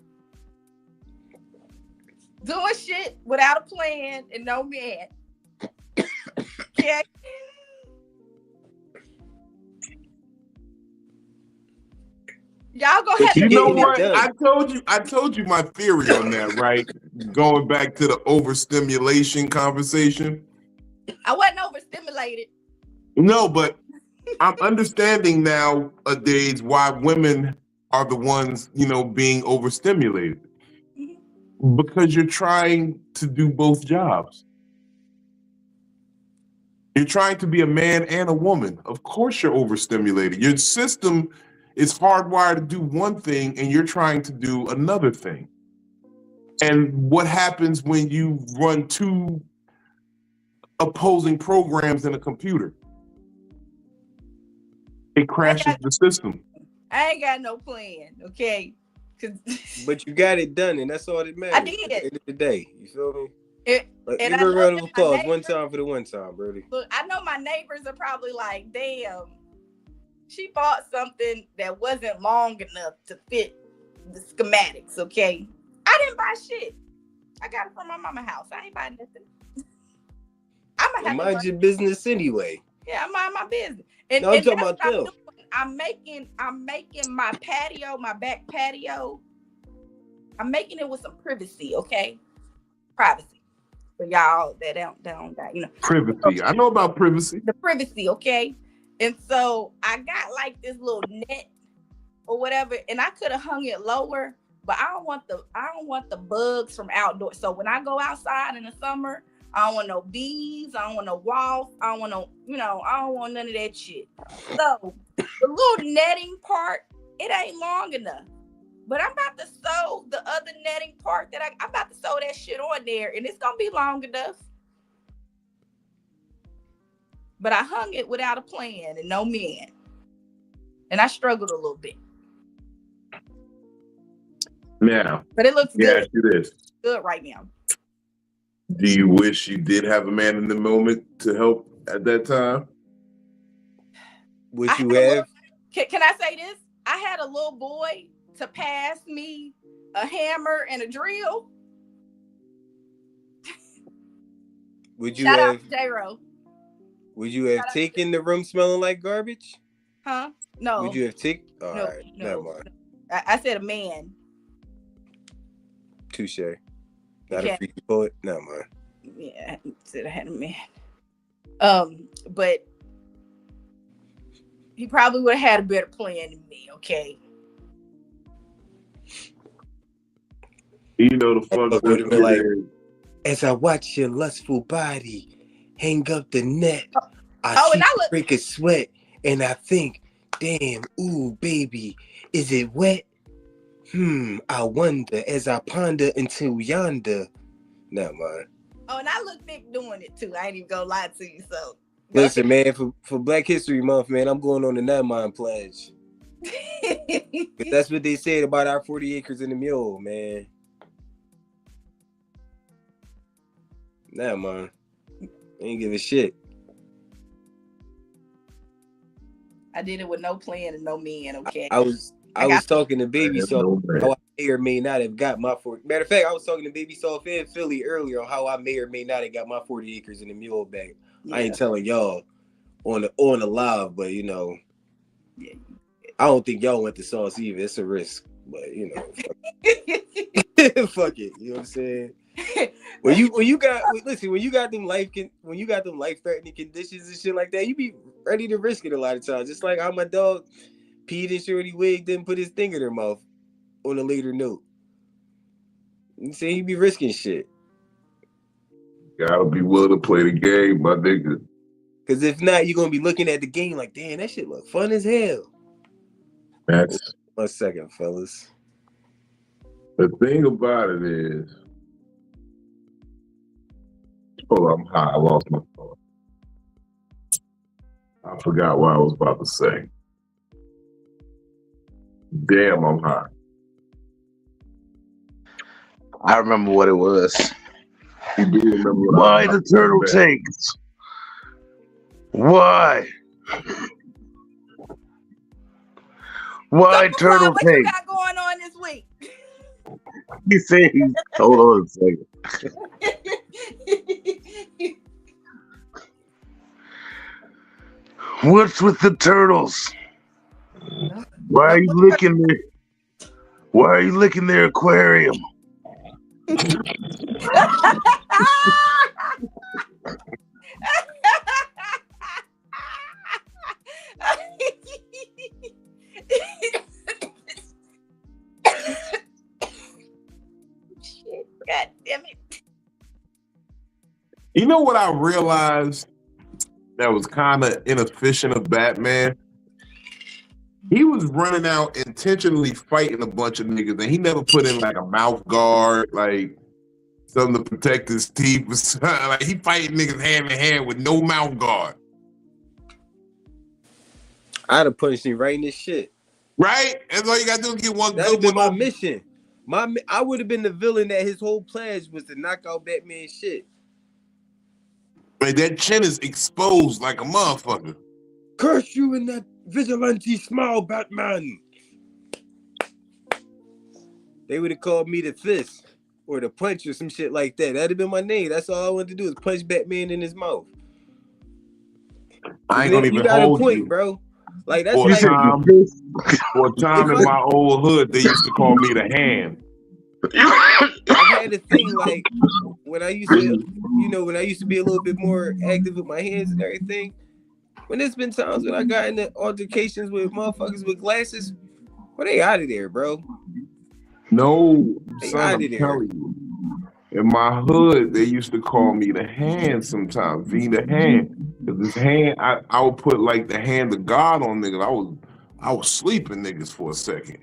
B: Doing shit without a plan and no man. Okay? Y'all gonna have to.
A: You know what? I told you my theory on that, right? Going back to the overstimulation conversation.
B: I wasn't overstimulated.
A: No, but I'm understanding nowadays why women are the ones, being overstimulated. Mm-hmm. Because you're trying to do both jobs. You're trying to be a man and a woman. Of course you're overstimulated. Your system is hardwired to do one thing and you're trying to do another thing. And what happens when you run two opposing programs in a computer. It crashes the system.
B: I ain't got no plan, okay?
D: But you got it done, and that's all that matters.
B: I did.
D: At the end of the day, you feel me?
B: And
D: give a round of applause one time for the one time, Brody.
B: Look, I know my neighbors are probably like, damn, she bought something that wasn't long enough to fit the schematics, okay? I didn't buy shit. I got it from my mama's house. I ain't buying nothing.
D: Mind your business anyway.
B: Yeah, I mind my business. And,
D: no, I'm talking about them.
B: I'm making my patio, my back patio. I'm making it with some privacy, okay? Privacy for y'all that don't got, you know.
A: Privacy. I know about privacy.
B: The privacy, okay? And so I got like this little net or whatever, and I could have hung it lower, but I don't want the bugs from outdoors. So when I go outside in the summer, I don't want no bees, I don't want no wasps, I don't want no, I don't want none of that shit. So the little netting part, it ain't long enough. But I'm about to sew the other netting part that I'm about to sew that shit on there, and it's gonna be long enough. But I hung it without a plan and no man. And I struggled a little bit.
A: Now.
B: But it looks good.
A: Yes, it is.
B: Good right now.
A: Do you wish you did have a man in the moment to help at that time?
D: Wish you have?
B: Can I say this? I had a little boy to pass me a hammer and a drill.
D: Would you
B: Shout
D: have?
B: out to J-Ro.
D: Would you have taken the room smelling like garbage?
B: Huh? No.
D: Would you have taken? All
B: no,
D: right,
B: no.
D: never mind.
B: I said a man.
D: Touche. Not a freaky poet. Never mind.
B: Yeah, I said I had a man. But he probably would have had a better plan than me. Okay.
A: You know the fuck
D: would have been like, as I watch your lustful body hang up the net, I see break a sweat, and I think, damn, ooh, baby, is it wet? I wonder as I ponder into yonder. Never mind.
B: Oh, and I look thick doing it too. I ain't even gonna lie to you. So
D: listen, man, for Black History Month, man, I'm going on the Never Mind pledge. That's what they said about our 40 acres and a mule, man. Never mind. Ain't give a shit.
B: I did it with no plan and no man. Okay.
D: I was talking to Baby Soft how I may or may not have got my 40. Matter of fact, I was talking to Baby Soft and Philly earlier on how I may or may not have got my 40 acres and a mule back. Yeah. I ain't telling y'all on the live, but I don't think y'all want the sauce either. It's a risk, but fuck it. You know what I'm saying? when you got them life-threatening conditions and shit like that, you be ready to risk it a lot of times. Just like how my dog peed in Shorty wig, didn't put his thing in her mouth on a later note. You say he be risking shit.
A: Gotta be willing to play the game, my nigga.
D: Because if not, you're gonna be looking at the game like, damn, that shit look fun as hell.
A: That's
D: 1 second, fellas.
A: The thing about it is, I'm high. I lost my thought. I forgot what I was about to say. Damn, I'm high.
C: I remember what it was.
A: You do remember what
C: Why the turtle tanks? Why? Why turtle tanks?
B: What you got going on this week?
C: He said, hold on a second. What's with the turtles? Why are you licking their aquarium?
B: Shit, God damn it.
A: You know what I realized that was kind of inefficient of Batman? He was running out intentionally fighting a bunch of niggas, and he never put in like a mouth guard. Like, something to protect his teeth. Like he fighting niggas hand in hand with no mouth guard.
D: I'd have punched him right in his shit.
A: Right? That's all you gotta do is get one
D: That'd
A: good
D: been
A: one.
D: my mission. I would have been the villain that his whole pledge was to knock out Batman's shit.
A: Like that chin is exposed like a motherfucker.
D: Curse you in that vigilante smile, Batman. They would have called me the fist or the punch or some shit like that. That'd have been my name. That's all I wanted to do is punch Batman in his mouth.
A: I ain't gonna even
D: you got
A: hold
D: a point,
A: you.
D: bro. Like that's
A: For
D: like
A: a time in my old hood, they used to call me the hand.
D: I had a thing like when I used to, when I used to be a little bit more active with my hands and everything. When there's been times when I got into altercations with motherfuckers with glasses, well, they out of there, bro.
A: No,
D: They
A: son,
D: out
A: I'm
D: of there.
A: telling you. In my hood, they used to call me the hand sometimes. V the hand. Because this hand, I would put like the hand of God on niggas. I was sleeping niggas for a second.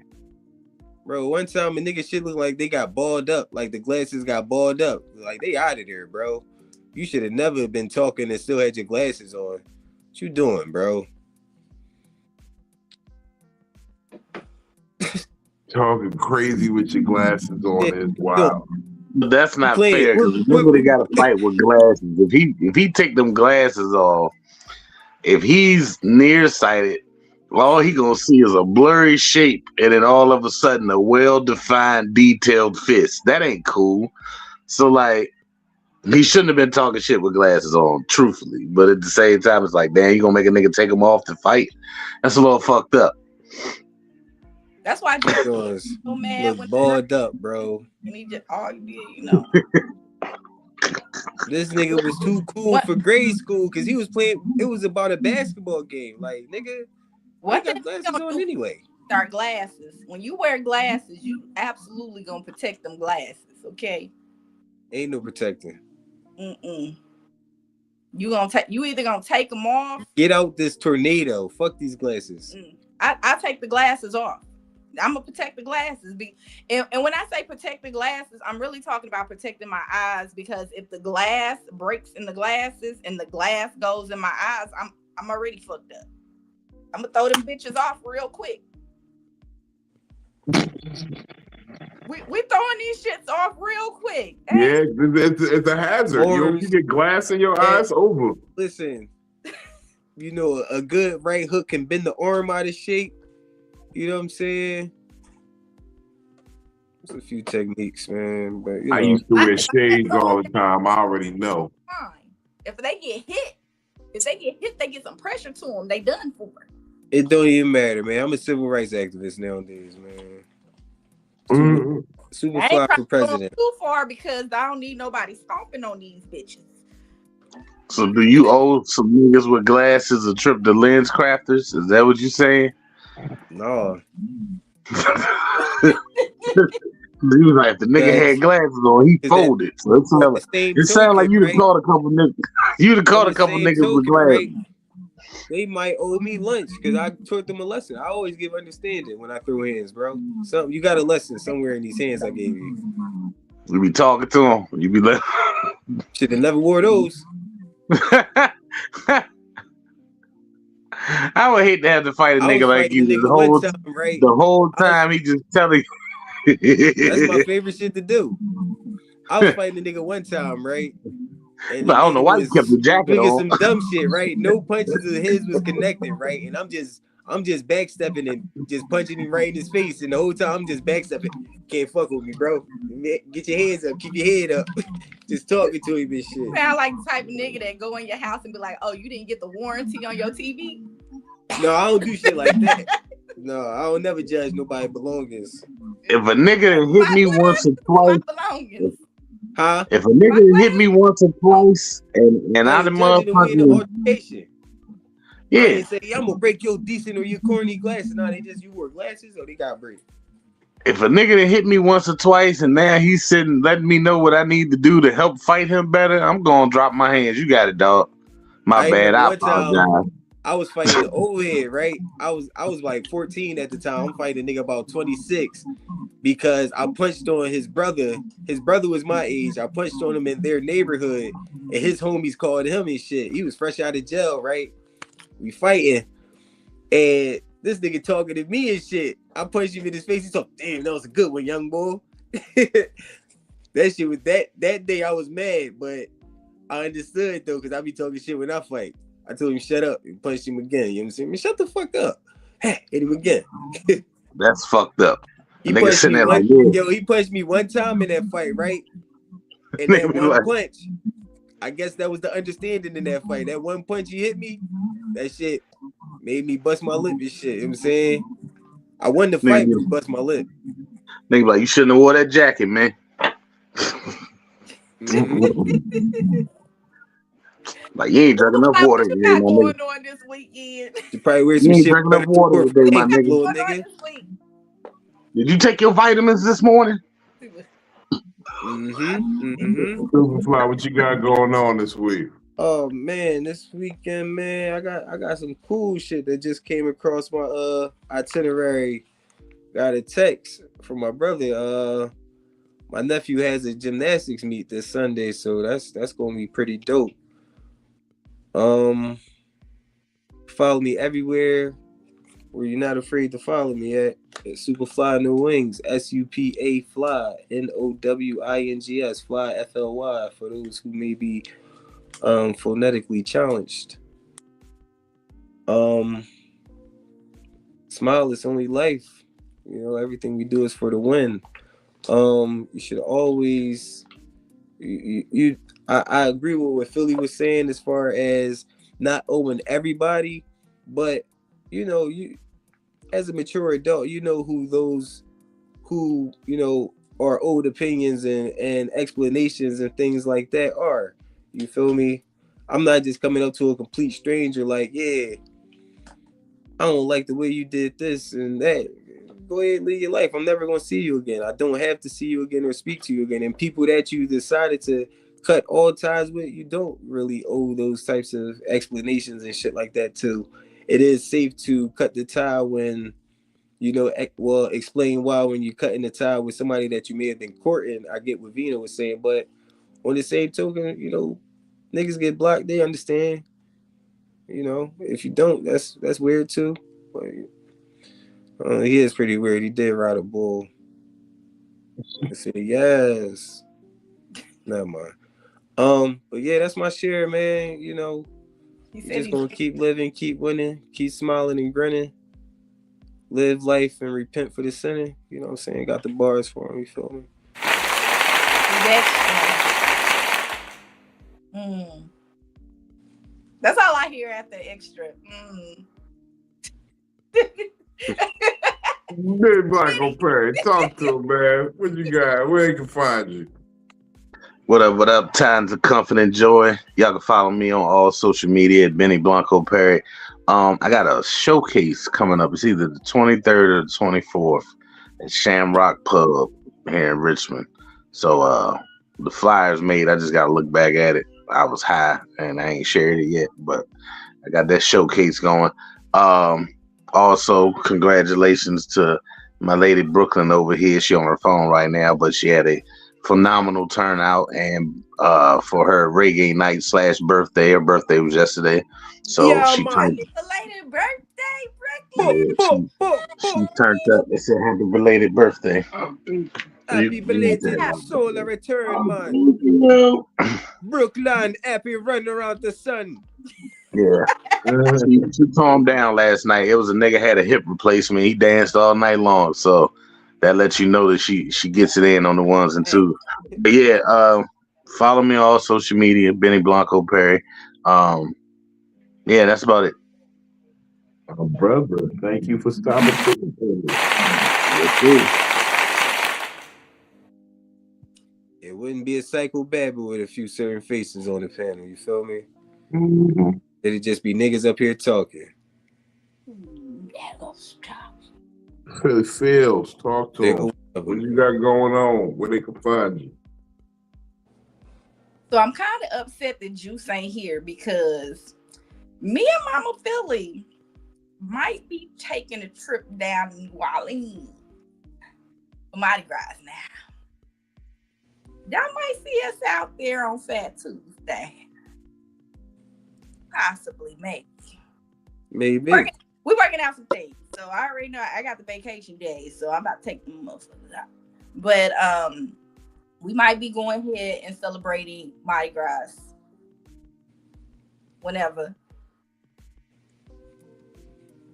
D: Bro, one time a nigga shit looked like they got balled up. Like the glasses got balled up. Like they out of there, bro. You should have never been talking and still had your glasses on. What you doing, bro?
A: Talking crazy with your glasses on is wild.
C: That's not fair because nobody got to fight with glasses. If he take them glasses off, if he's nearsighted, all he gonna see is a blurry shape, and then all of a sudden a well-defined, detailed fist. That ain't cool. So like, he shouldn't have been talking shit with glasses on, truthfully. But at the same time, it's like, damn, you gonna make a nigga take them off to fight? That's a little fucked up.
B: That's why I get so mad when
D: balled up, bro.
B: And he just all you did,
D: This nigga was too cool for grade school because he was playing. It was about a basketball game. Like, nigga,
B: what
D: got glasses on anyway?
B: Our glasses. When you wear glasses, you absolutely gonna protect them glasses, okay?
D: Ain't no protecting.
B: You either gonna take them off.
D: Get out this tornado. Fuck these glasses.
B: I take the glasses off. I'm gonna protect the glasses. And when I say protect the glasses, I'm really talking about protecting my eyes, because if the glass breaks in the glasses and the glass goes in my eyes, I'm already fucked up. I'm gonna throw them bitches off real quick. We throwing these shits off real quick.
A: Hey. Yeah, it's a hazard. You get glass in your eyes, over.
D: Listen, a good right hook can bend the arm out of shape. You know what I'm saying? There's a few techniques, man. But
A: I used to wear shades all the time. I already know.
B: If they get hit, they get some pressure to them. They done for.
D: It don't even matter, man. I'm a civil rights activist nowadays, man. Super fly for president.
B: Too far because I don't need nobody stomping on these bitches.
C: So do you owe some niggas with glasses a trip to Lens Crafters? Is that what you saying?
D: No.
C: He was like, if the nigga had glasses on, he folded. So it sounded like you'd have caught a couple niggas. You'd have caught a couple niggas with glasses.
D: Right? They might owe me lunch because I taught them a lesson. I always give understanding when I throw hands, bro. So you got a lesson somewhere in these hands I gave you.
C: You be talking to them. You be like,
D: should have never wore those.
C: I would hate to have to fight a nigga like you the whole time. He just telling you.
D: That's my favorite shit to do. I was fighting a nigga one time, right? And
C: I don't know why you kept the jacket on.
D: Some dumb shit, right? No punches of his was connected, right? And I'm just backstepping and just punching him right in his face. And the whole time I'm just backstepping. Can't fuck with me, bro. Get your hands up. Keep your head up. Just talking to him and shit.
B: Sound like the type of nigga that go in your house and be like, oh, you didn't get the warranty on your TV?
D: No, I don't do shit like that. No, I don't never judge nobody's belongings.
C: If a nigga hit me once or twice,
D: huh?
C: If a nigga hit me once or twice, and I the motherfucker, yeah,
D: they say I'm gonna break your decent or your corny glasses. No, you wore glasses or they got break.
C: If a nigga that hit me once or twice and now he's sitting letting me know what I need to do to help fight him better, I'm gonna drop my hands. You got it, dog. My bad. I apologize.
D: I was fighting the old head, right? I was like 14 at the time. I'm fighting a nigga about 26 because I punched on his brother. His brother was my age. I punched on him in their neighborhood, and his homies called him and shit. He was fresh out of jail, right? We fighting, and this nigga talking to me and shit. I punched him in his face. He talking, damn, that was a good one, young boy. That shit was that day I was mad, but I understood though, because I be talking shit when I fight. I told him shut up and punched him again. You know what I'm saying? Man, shut the fuck up. Hey, hit him again.
C: That's fucked up.
D: He
C: Nigga
D: punched
C: sitting
D: me
C: there
D: one,
C: like, yeah.
D: yo, he punched me one time in that fight, right? And
C: Nigga
D: that
C: be
D: one
C: like-
D: punch, I guess that was the understanding in that fight. That one punch he hit me, that shit made me bust my lip and shit. You know what I'm saying? I won the fight, but he bust my lip.
C: Nigga be like, you shouldn't have wore that jacket, man. Like, you ain't drinking enough water
B: What you
C: today,
B: got
C: my nigga.
B: going on this weekend?
D: You probably wear
C: You
D: some
C: ain't
D: shit
C: drinking
D: better
C: enough water
D: to
C: today, my
B: What's
C: nigga.
D: little
B: going on
D: nigga.
B: this week?
C: Did you take your vitamins this morning?
A: Superfly, what you got going on this week?
D: Oh man, this weekend, man, I got some cool shit that just came across my itinerary. Got a text from my brother. My nephew has a gymnastics meet this Sunday, so that's gonna be pretty dope. Follow me everywhere where you're not afraid to follow me at Superfly No Wings, SUPA Fly, NOWINGS, Fly FLY, for those who may be phonetically challenged. Smile, it's only life. You know, everything we do is for the win. You should always I agree with what Philly was saying as far as not owing everybody, but you know, you as a mature adult, you know who those who, you know, are old opinions and explanations and things like that are. You feel me? I'm not just coming up to a complete stranger like, yeah, I don't like the way you did this and that. Go ahead and live your life. I'm never going to see you again. I don't have to see you again or speak to you again. And people that you decided to cut all ties with, you don't really owe those types of explanations and shit like that too. It is safe to cut the tie when, you know, explain why when you're cutting the tie with somebody that you may have been courting. I get what Vina was saying, but on the same token, you know, niggas get blocked. They understand. You know, if you don't, that's weird too. But he is pretty weird. He did ride a bull. I said yes. Never mind. But yeah, that's my share, man. You know, just gonna keep living, keep winning, keep smiling and grinning. Live life and repent for the sinning. You know what I'm saying? Got the bars for him. You feel me?
B: That's all I hear after extra.
A: Big Michael Perry, talk to him, man. What you got? Where he can find you?
C: What up? Times of comfort and joy. Y'all can follow me on all social media at Benny Blanco Perry. I got a showcase coming up. It's either the 23rd or the 24th at Shamrock Pub here in Richmond. So the flyer's made. I just got to look back at it. I was high and I ain't shared it yet, but I got that showcase going. Also, congratulations to my lady Brooklyn over here. She on her phone right now, but she had a phenomenal turnout and for her reggae night / birthday. Her birthday was yesterday, so
D: yeah,
C: she turned.
B: Belated birthday,
C: Brooklyn. She turned up. It said happy belated birthday.
D: Happy belated solar return, man. Brooklyn, happy run around the sun.
C: Yeah. She calmed down last night. It was a nigga had a hip replacement. He danced all night long, so that lets you know that she gets it in on the ones and twos. But yeah, follow me on all social media, Benny Blanco Perry. Yeah, that's about it.
A: Oh, brother, thank you for stopping through.
D: It wouldn't be a Psycho-Babble with a few certain faces on the panel. You feel me?
A: Mm-hmm.
D: It'd just be niggas up here talking.
A: Philly Fields, talk to him. What you got going on? Where they can find you?
B: So I'm kind of upset that Juice ain't here because Me and Mama Philly might be taking a trip down to New Orleans for Mardi Gras now. Y'all might see us out there on Fat Tuesday. Possibly, maybe.
D: Maybe.
B: We're working out some things. So I already know I got the vacation days, so I'm about to take them motherfuckers out. But we might be going ahead and celebrating Mardi Gras whenever.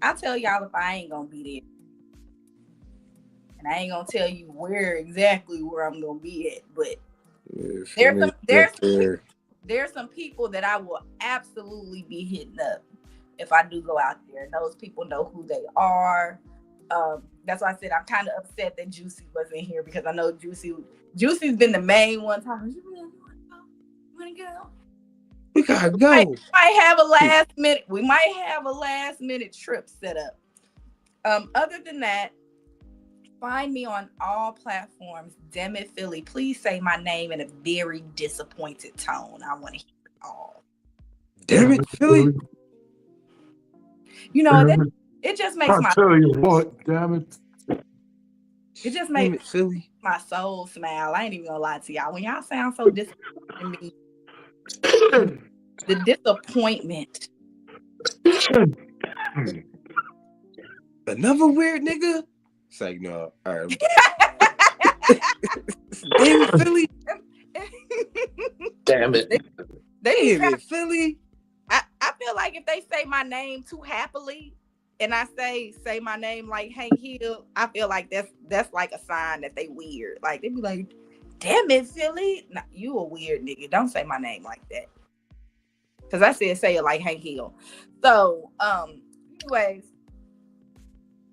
B: I'll tell y'all if I ain't gonna be there. And I ain't gonna tell you where I'm gonna be at, but there's some people that I will absolutely be hitting up if I do go out there. And those people know who they are. That's why I said I'm kind of upset that Juicy wasn't here, because I know Juicy's been the main one talking. You wanna go?
D: We gotta go.
B: We might have a last minute trip set up. Other than that, find me on all platforms. DamnItPhilly. Please say my name in a very disappointed tone. I want to hear it all.
D: Damn it, Philly.
B: You know, it just makes
A: I'll tell you what, damn it.
B: It just makes
D: Philly.
B: My soul smile. I ain't even gonna lie to y'all. When y'all sound so disappointed in me, the disappointment.
D: Another weird nigga? It's like, no. All right. Damn it, Philly.
E: Damn it.
D: Damn it, Philly.
B: I feel like if they say my name too happily, and I say my name like Hank Hill, I feel like that's like a sign that they weird. Like they be like, damn it, Philly. Nah, you a weird nigga. Don't say my name like that. Cause I said say it like Hank Hill. So anyways,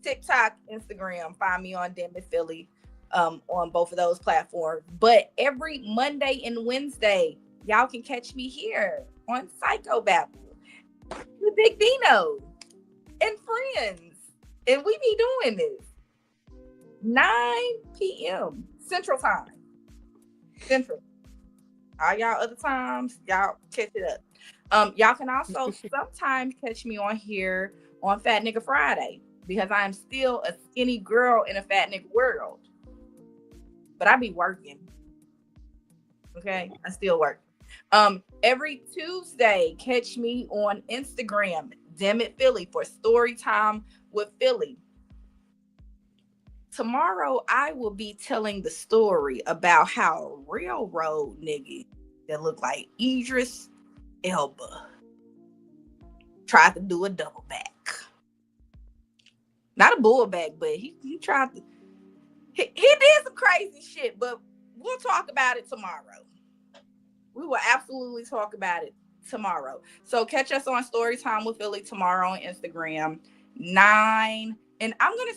B: TikTok, Instagram, find me on DamnItPhilly on both of those platforms. But every Monday and Wednesday, y'all can catch me here on Psycho-Babble with Big Dino and friends. And we be doing this 9 p.m. Central Time. All y'all other times, y'all catch it up. Y'all can also sometimes catch me on here on Fat Nigga Friday, because I am still a skinny girl in a fat nigga world. But I be working. Okay? I still work. Every Tuesday, catch me on Instagram, DamnItPhilly, for story time with Philly. Tomorrow, I will be telling the story about how a railroad nigga that look like Idris Elba tried to do a double back. Not a bull back, but he tried to. He did some crazy shit, but we'll talk about it tomorrow. We will absolutely talk about it tomorrow. So catch us on Storytime with Philly tomorrow on Instagram, 9. And I'm gonna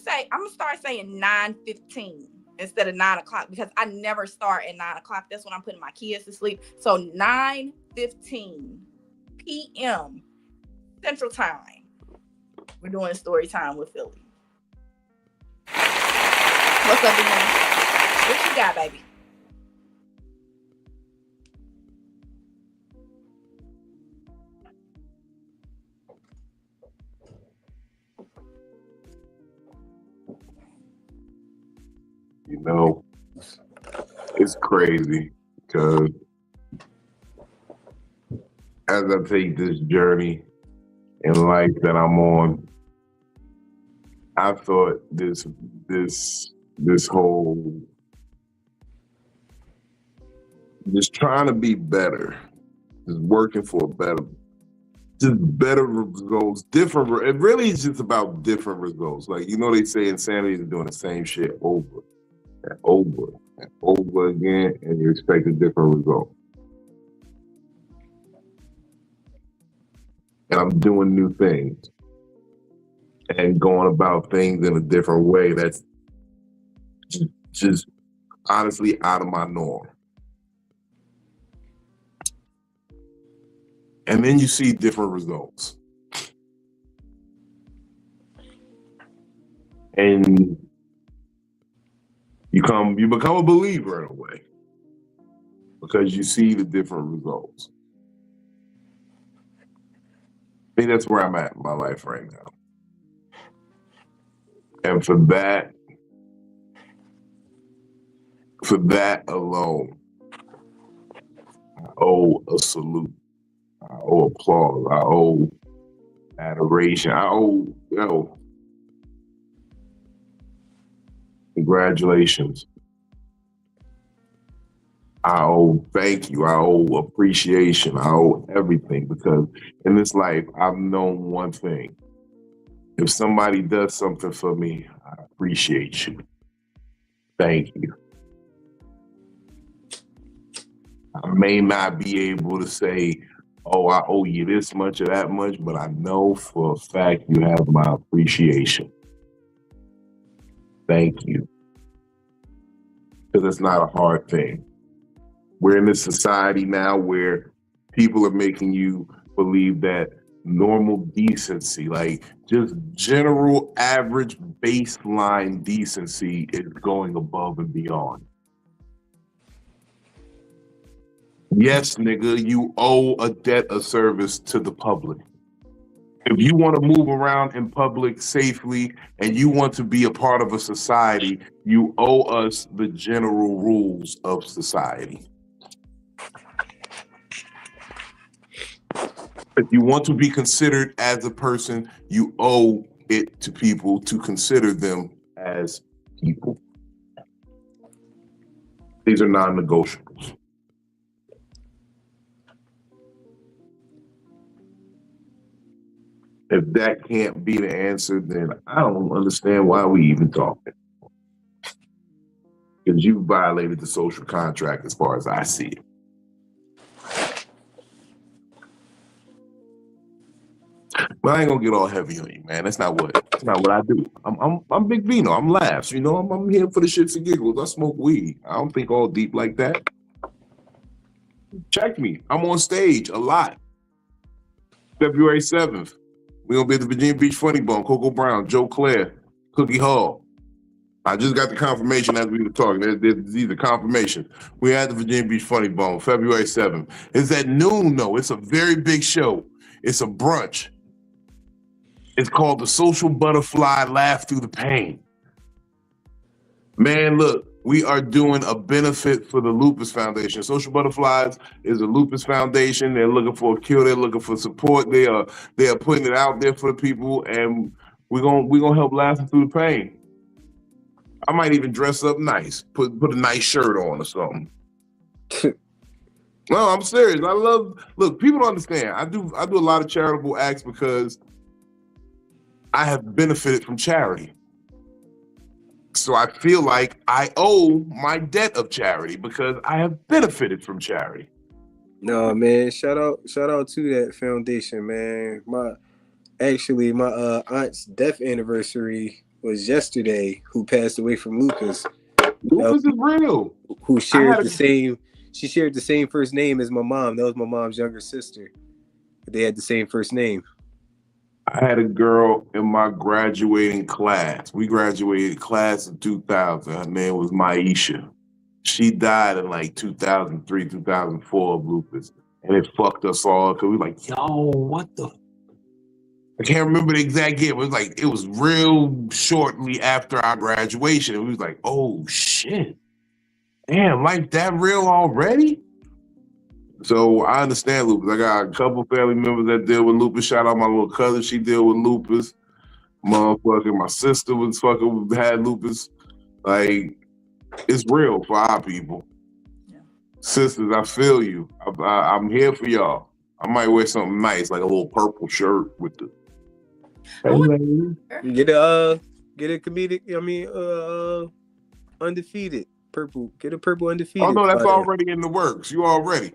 B: start saying 9:15 instead of 9 o'clock, because I never start at 9 o'clock. That's when I'm putting my kids to sleep. So 9:15 p.m. Central Time. We're doing Storytime with Philly. What's up, man? What you got, baby?
A: You know, it's crazy because as I take this journey in life that I'm on, I thought this whole just trying to be better, just working for better results, it really is just about different results. Like, you know, they say insanity is doing the same shit over and over and over again, and you expect a different result. And I'm doing new things and going about things in a different way that's just honestly out of my norm. And then you see different results. And you become a believer in a way, because you see the different results. think that's where I'm at in my life right now. And for that alone, I owe a salute. I owe applause. I owe adoration. I owe, congratulations. I owe thank you. I owe appreciation. I owe everything because in this life, I've known one thing. If somebody does something for me, I appreciate you. Thank you. I may not be able to say, oh, I owe you this much or that much, but I know for a fact you have my appreciation. Thank you. Because it's not a hard thing. We're in this society now where people are making you believe that normal decency, like just general average baseline decency, is going above and beyond. Yes, nigga, you owe a debt of service to the public. If you want to move around in public safely and you want to be a part of a society, you owe us the general rules of society. If you want to be considered as a person, you owe it to people to consider them as people. These are non-negotiables. If that can't be the answer, then I don't understand why we even talking. Because you violated the social contract as far as I see it. But I ain't gonna get all heavy on you, man. That's not what I do. I'm Big Vino. I'm laughs. You know, I'm here for the shits and giggles. I smoke weed. I don't think all deep like that. Check me. I'm on stage a lot. February 7th. We're gonna be at the Virginia Beach Funny Bone. Coco Brown, Joe Claire, Cookie Hall. I just got the confirmation as we were talking. These are confirmations. We're at the Virginia Beach Funny Bone, February 7th. It's at noon, though. It's a very big show. It's a brunch. It's called the Social Butterfly Laugh Through the Pain. Man, look, we are doing a benefit for the Lupus Foundation. Social Butterflies is a lupus foundation. They're looking for a cure. They're looking for support. They are putting it out there for the people, and we're gonna help laugh them through the pain. I might even dress up nice, put a nice shirt on or something. No, I'm serious. Look, people don't understand. I do a lot of charitable acts because I have benefited from charity. So I feel like I owe my debt of charity because I have benefited from charity.
D: No, man, shout out to that foundation, man. My aunt's death anniversary was yesterday, who passed away from lupus.
A: Lupus is real.
D: Who shared she shared the same first name as my mom. That was my mom's younger sister. They had the same first name.
A: I had a girl in my graduating class. We graduated class in 2000. Her name was Maisha. She died in like 2003, 2004 of lupus. And it fucked us all because we were like, yo, what the? I can't remember the exact year. It was real shortly after our graduation. And we was like, oh shit. Damn, life that real already? So I understand lupus. I got a couple family members that deal with lupus. Shout out my little cousin. She deal with lupus. Motherfucking my sister had lupus. Like, it's real for our people. Yeah. Sisters, I feel you. I'm here for y'all. I might wear something nice, like a little purple shirt with the.
D: Get a comedic. Undefeated purple. Get a purple undefeated.
A: Oh no, that's already in the works. You already.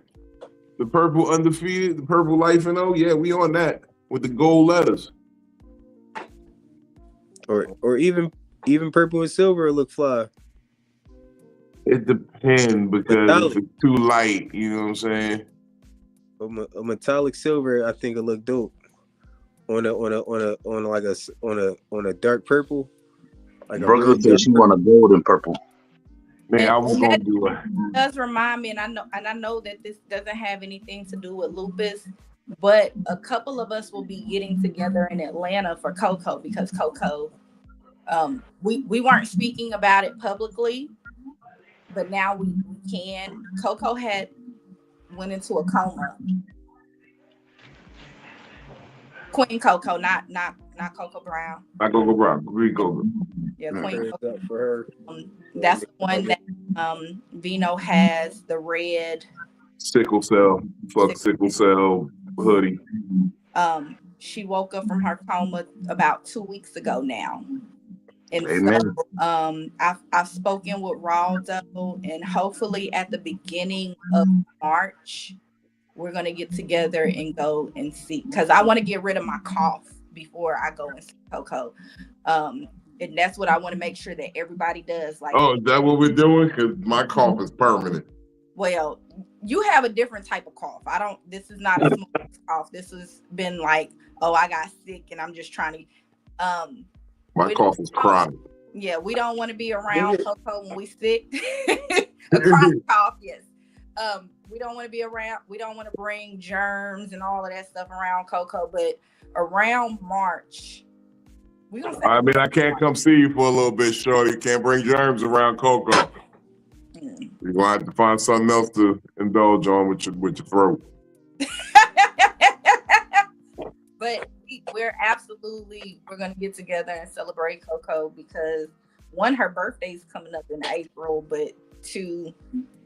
A: The purple undefeated, the purple life and yeah, we on that with the gold letters.
D: Or even purple and silver look fly.
A: It depends because if it's too light, you know what I'm saying.
D: A metallic silver, I think, will look dope. On a dark purple. Like
C: Brooklyn said she want a golden purple.
A: Man, I was gonna do it.
B: Does remind me, and I know that this doesn't have anything to do with lupus, But a couple of us will be getting together in Atlanta for Coco because Coco, we weren't speaking about it publicly, but now we can. Coco had went into a coma. Queen Coco, not Coco Brown.
A: Not Coco Brown. Green Coco.
B: Yeah,
A: Mm.
B: Queen
D: Prayers
B: Coco.
D: up for her.
B: That's the one that Vino has the red
A: Sickle cell. Fuck sickle cell hoodie.
B: She woke up from her coma about 2 weeks ago now. And
C: Amen.
B: so I've spoken with Raldo, and hopefully at the beginning of March, we're gonna get together and go and see, because I want to get rid of my cough before I go and see Coco. And that's what I want to make sure that everybody does. Like,
A: Oh, is that what we're doing? Because my cough is permanent.
B: well, you have a different type of cough. This is not a smooth cough. This has been like, oh, I got sick and I'm just trying to,
A: My cough is chronic.
B: yeah, we don't want to be around Coco when we sick. A chronic cough, yes. We don't want to be around, we don't want to bring germs and all of that stuff around Coco, but around March, we're gonna
A: I mean, I can't come see you for a little bit, shorty. You can't bring germs around Coco. You're gonna have to find something else to indulge on with your throat.
B: But we're gonna get together and celebrate Coco because one, her birthday's coming up in April, but two,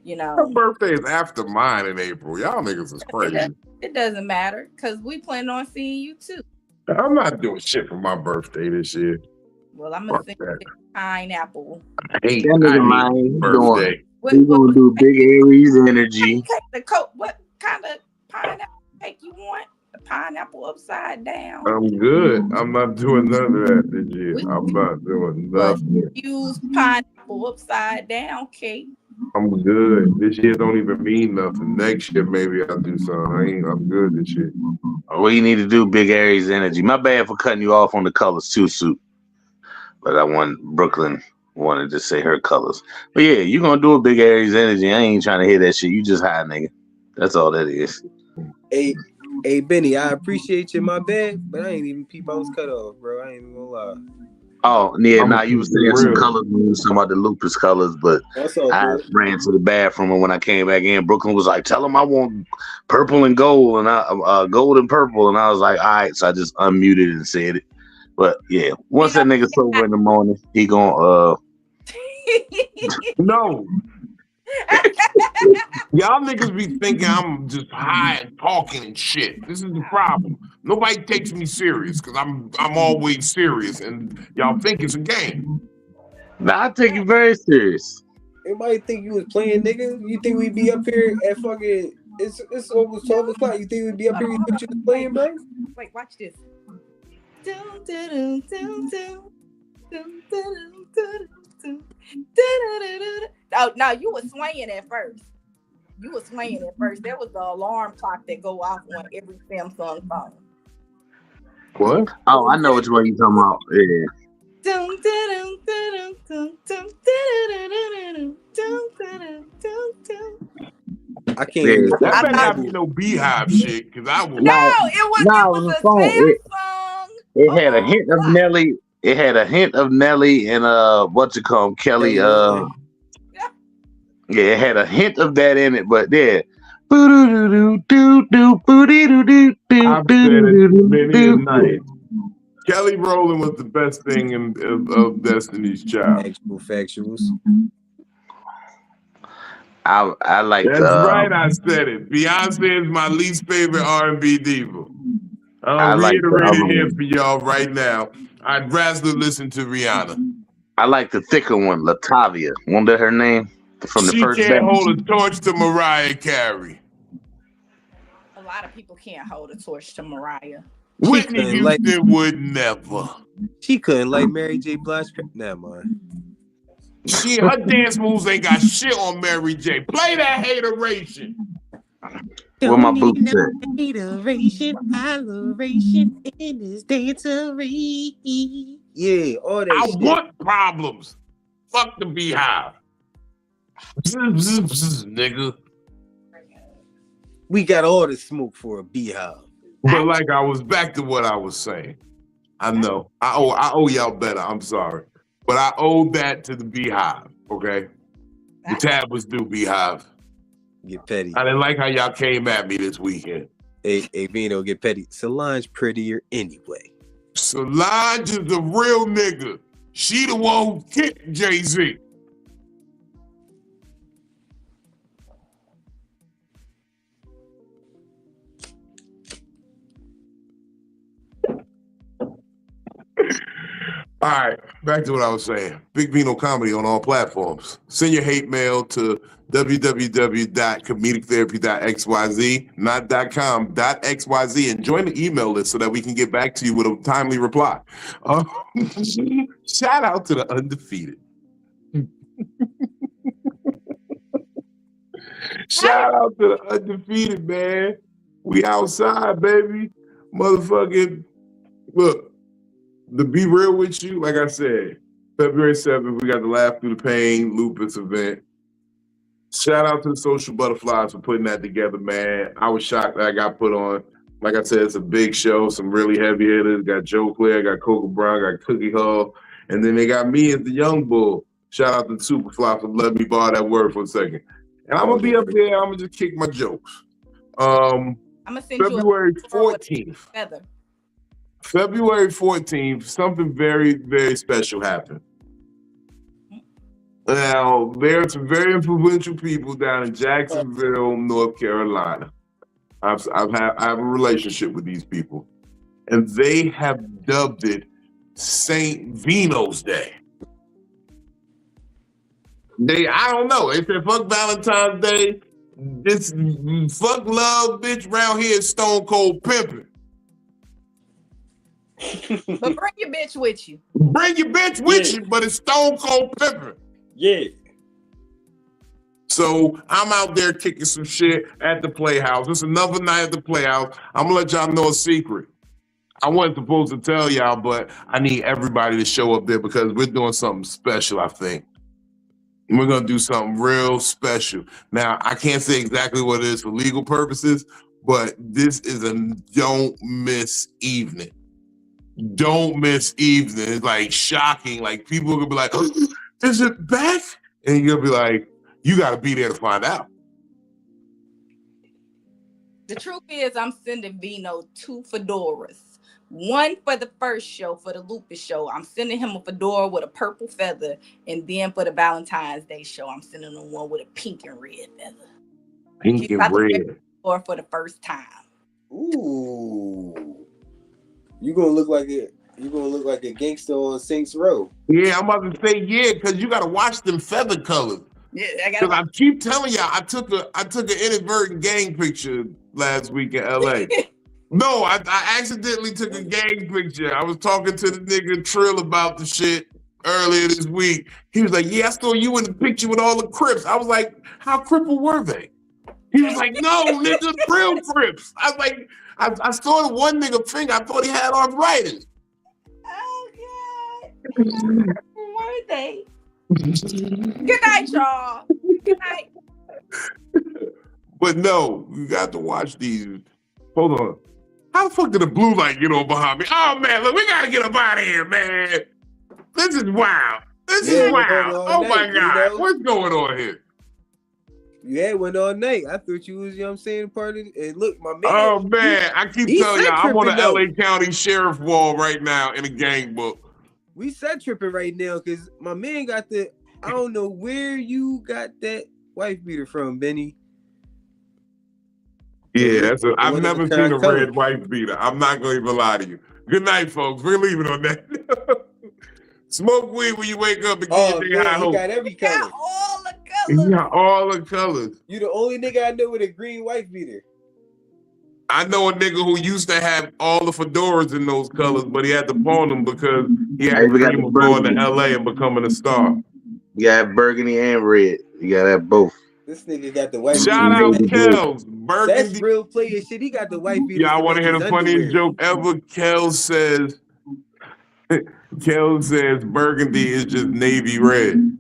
A: Her birthday is after mine in April. Y'all niggas is crazy.
B: It doesn't matter because we plan on seeing you too.
A: I'm not doing shit for my birthday this year.
B: Well, I'm gonna sing pineapple.
A: I hate
C: birthday.
B: What
C: gonna do big Aries energy.
B: What kind of pineapple cake you want? The pineapple upside down.
A: I'm good. I'm not doing none of that this year. I'm not doing nothing.
B: Use pineapple upside down cake.
A: I'm good. This year don't even mean nothing. Next year maybe I'll do something. I'm good this year.
C: What you need to do, big Aries energy. My bad for cutting you off on the colors too, Soup. But I want Brooklyn wanted to say her colors. But yeah, you gonna do a big Aries energy. I ain't trying to hear that shit. You just high, nigga. That's all that is.
D: Hey, Benny, I appreciate you, my bad, but I ain't even peep I was cut off, bro. I ain't even gonna lie.
C: Oh, yeah, you was saying some colors when you was talking about the lupus colors, but I ran to the bathroom, and when I came back in, Brooklyn was like, tell him I want purple and gold, and gold and purple, and I was like, all right, so I just unmuted and said it. But yeah, once that nigga sober in the morning, he gonna
A: No. Y'all niggas be thinking I'm just high and talking and shit. This is the problem. Nobody takes me serious because I'm always serious, and y'all think it's a game.
C: Nah, I take you very serious.
D: Everybody think you was playing, nigga. You think we'd be up here at fucking it's almost 12 o'clock. You think we'd be up here with you playing, bro?
B: Wait, watch this. Oh no, you were swaying at first. There was the alarm clock that go off on every Samsung phone.
C: What? Oh, I know which one you talking about. Yeah.
D: I can't.
A: That better not be no beehive shit, because I will.
B: No, it was a Samsung.
C: It had a hint of Nelly. It had a hint of Nelly and Kelly. Yeah, it had a hint of that in it, but yeah.
A: Kelly Rowland was the best thing of Destiny's Child.
D: Factuals.
C: I like.
A: That's right. I said it. Beyonce is my least favorite R&B diva. I'll reiterate it here for y'all right now. I'd rather listen to Rihanna.
C: I like the thicker one, Latavia. Wasn't that her name from the first?
A: She can't hold a torch to Mariah Carey.
B: A lot of people can't hold a torch to Mariah.
A: Whitney Houston would never.
D: She couldn't like Mary J. Blige. Never mind.
A: Her dance moves ain't got shit on Mary J. Play that hateration.
C: Where my boots at?
D: Hateration, holleration in this dancery. Yeah, all that
A: I
D: shit.
A: want problems. Fuck the beehive. Nigga.
D: We got all the smoke for a beehive.
A: But like I was back to what I was saying. I know. I owe y'all better. I'm sorry. But I owe that to the Beehive, okay? The tab was due, Beehive.
D: Get petty.
A: I didn't like how y'all came at me this weekend.
D: Hey, Vino, get petty. Solange prettier anyway.
A: Solange is the real nigga. She the one who kicked Jay-Z. All right, back to what I was saying. Big Vino Comedy on all platforms. Send your hate mail to www.comedictherapy.xyz, not .com, .xyz, and join the email list so that we can get back to you with a timely reply. Shout out to the undefeated. Shout out to the undefeated, man. We outside, baby. Motherfucking, look. To be real with you, like I said, February 7th, we got the Laugh Through the Pain lupus event. Shout out to the Social Butterflies for putting that together, man. I was shocked that I got put on. Like I said, it's a big show, some really heavy hitters. Got Joe Claire, got Coco Brown, got Cookie Hull, and then they got me as the young bull. Shout out to Superfly for letting me borrow that word for a second. And I'm gonna be up there. I'm gonna just kick my jokes.
B: I'm gonna send
A: February
B: you
A: 14th.
B: Feather.
A: February 14th, something very, very special happened. Now, there are some very influential people down in Jacksonville, North Carolina. I have a relationship with these people, and they have dubbed it St. Vino's Day. I don't know. They said, fuck Valentine's Day. This fuck love, bitch, around here is stone cold pimping.
B: But bring your bitch with you.
A: Bring your bitch with you, but it's stone cold pimping.
D: Yeah.
A: So I'm out there kicking some shit at the Playhouse. It's another night at the Playhouse. I'm gonna let y'all know a secret. I wasn't supposed to tell y'all, but I need everybody to show up there because we're doing something special, I think. We're gonna do something real special. Now, I can't say exactly what it is for legal purposes, but this is a don't miss evening. Don't miss evening. It's like shocking. Like people are gonna be like, oh, is it back? And you're gonna be like, you gotta be there to find out.
B: The truth is, I'm sending Vino 2 fedoras. One for the first show, for the lupus show. I'm sending him a fedora with a purple feather. And then for the Valentine's Day show, I'm sending him one with a pink and red feather.
A: Pink and red.
B: Or for the first time.
D: Ooh. You gonna look like a gangster on Saints Row.
A: Yeah, I'm about to say yeah, because you gotta watch them feather colors.
B: Yeah,
A: because I keep telling y'all, I took an inadvertent gang picture last week in LA. No, I accidentally took a gang picture. I was talking to the nigga Trill about the shit earlier this week. He was like, yeah, I saw you in the picture with all the Crips. I was like, how crippled were they? He was like, no, nigga, real Crips. I was like, I saw the one nigga finger. I thought he had arthritis.
B: Oh, God. Were they? Good night, y'all. Good night.
A: But no, you got to watch these. Hold on. How the fuck did the blue light get on behind me? Oh, man, look, we got to get up out of here, man. This is wild. This is wild. Oh, my God. What's going on here?
D: You had one all night. I thought you was, you know what I'm saying, part of it. And look, my man.
A: Oh, man. I keep telling y'all, I'm on the LA County Sheriff wall right now in a gang book.
D: We set tripping right now because my man got I don't know where you got that wife beater from, Benny.
A: Yeah, I've never seen a red wife beater. I'm not going to even lie to you. Good night, folks. We're leaving on that. Smoke weed when you wake up and get your high hope.
D: He got every color.
B: Got all the colors.
A: He got all the colors.
D: You the only nigga I know with a green wife beater.
A: I know a nigga who used to have all the fedoras in those colors, but he had to pawn them because he had a dream of going to LA and becoming a star.
C: You got burgundy and red. You got to have both.
D: This nigga got the white beater.
A: Shout out Kels. Burgundy.
D: That's real player shit. He got the white beater.
A: Y'all want to hear the funniest joke ever? Kels says burgundy is just navy red.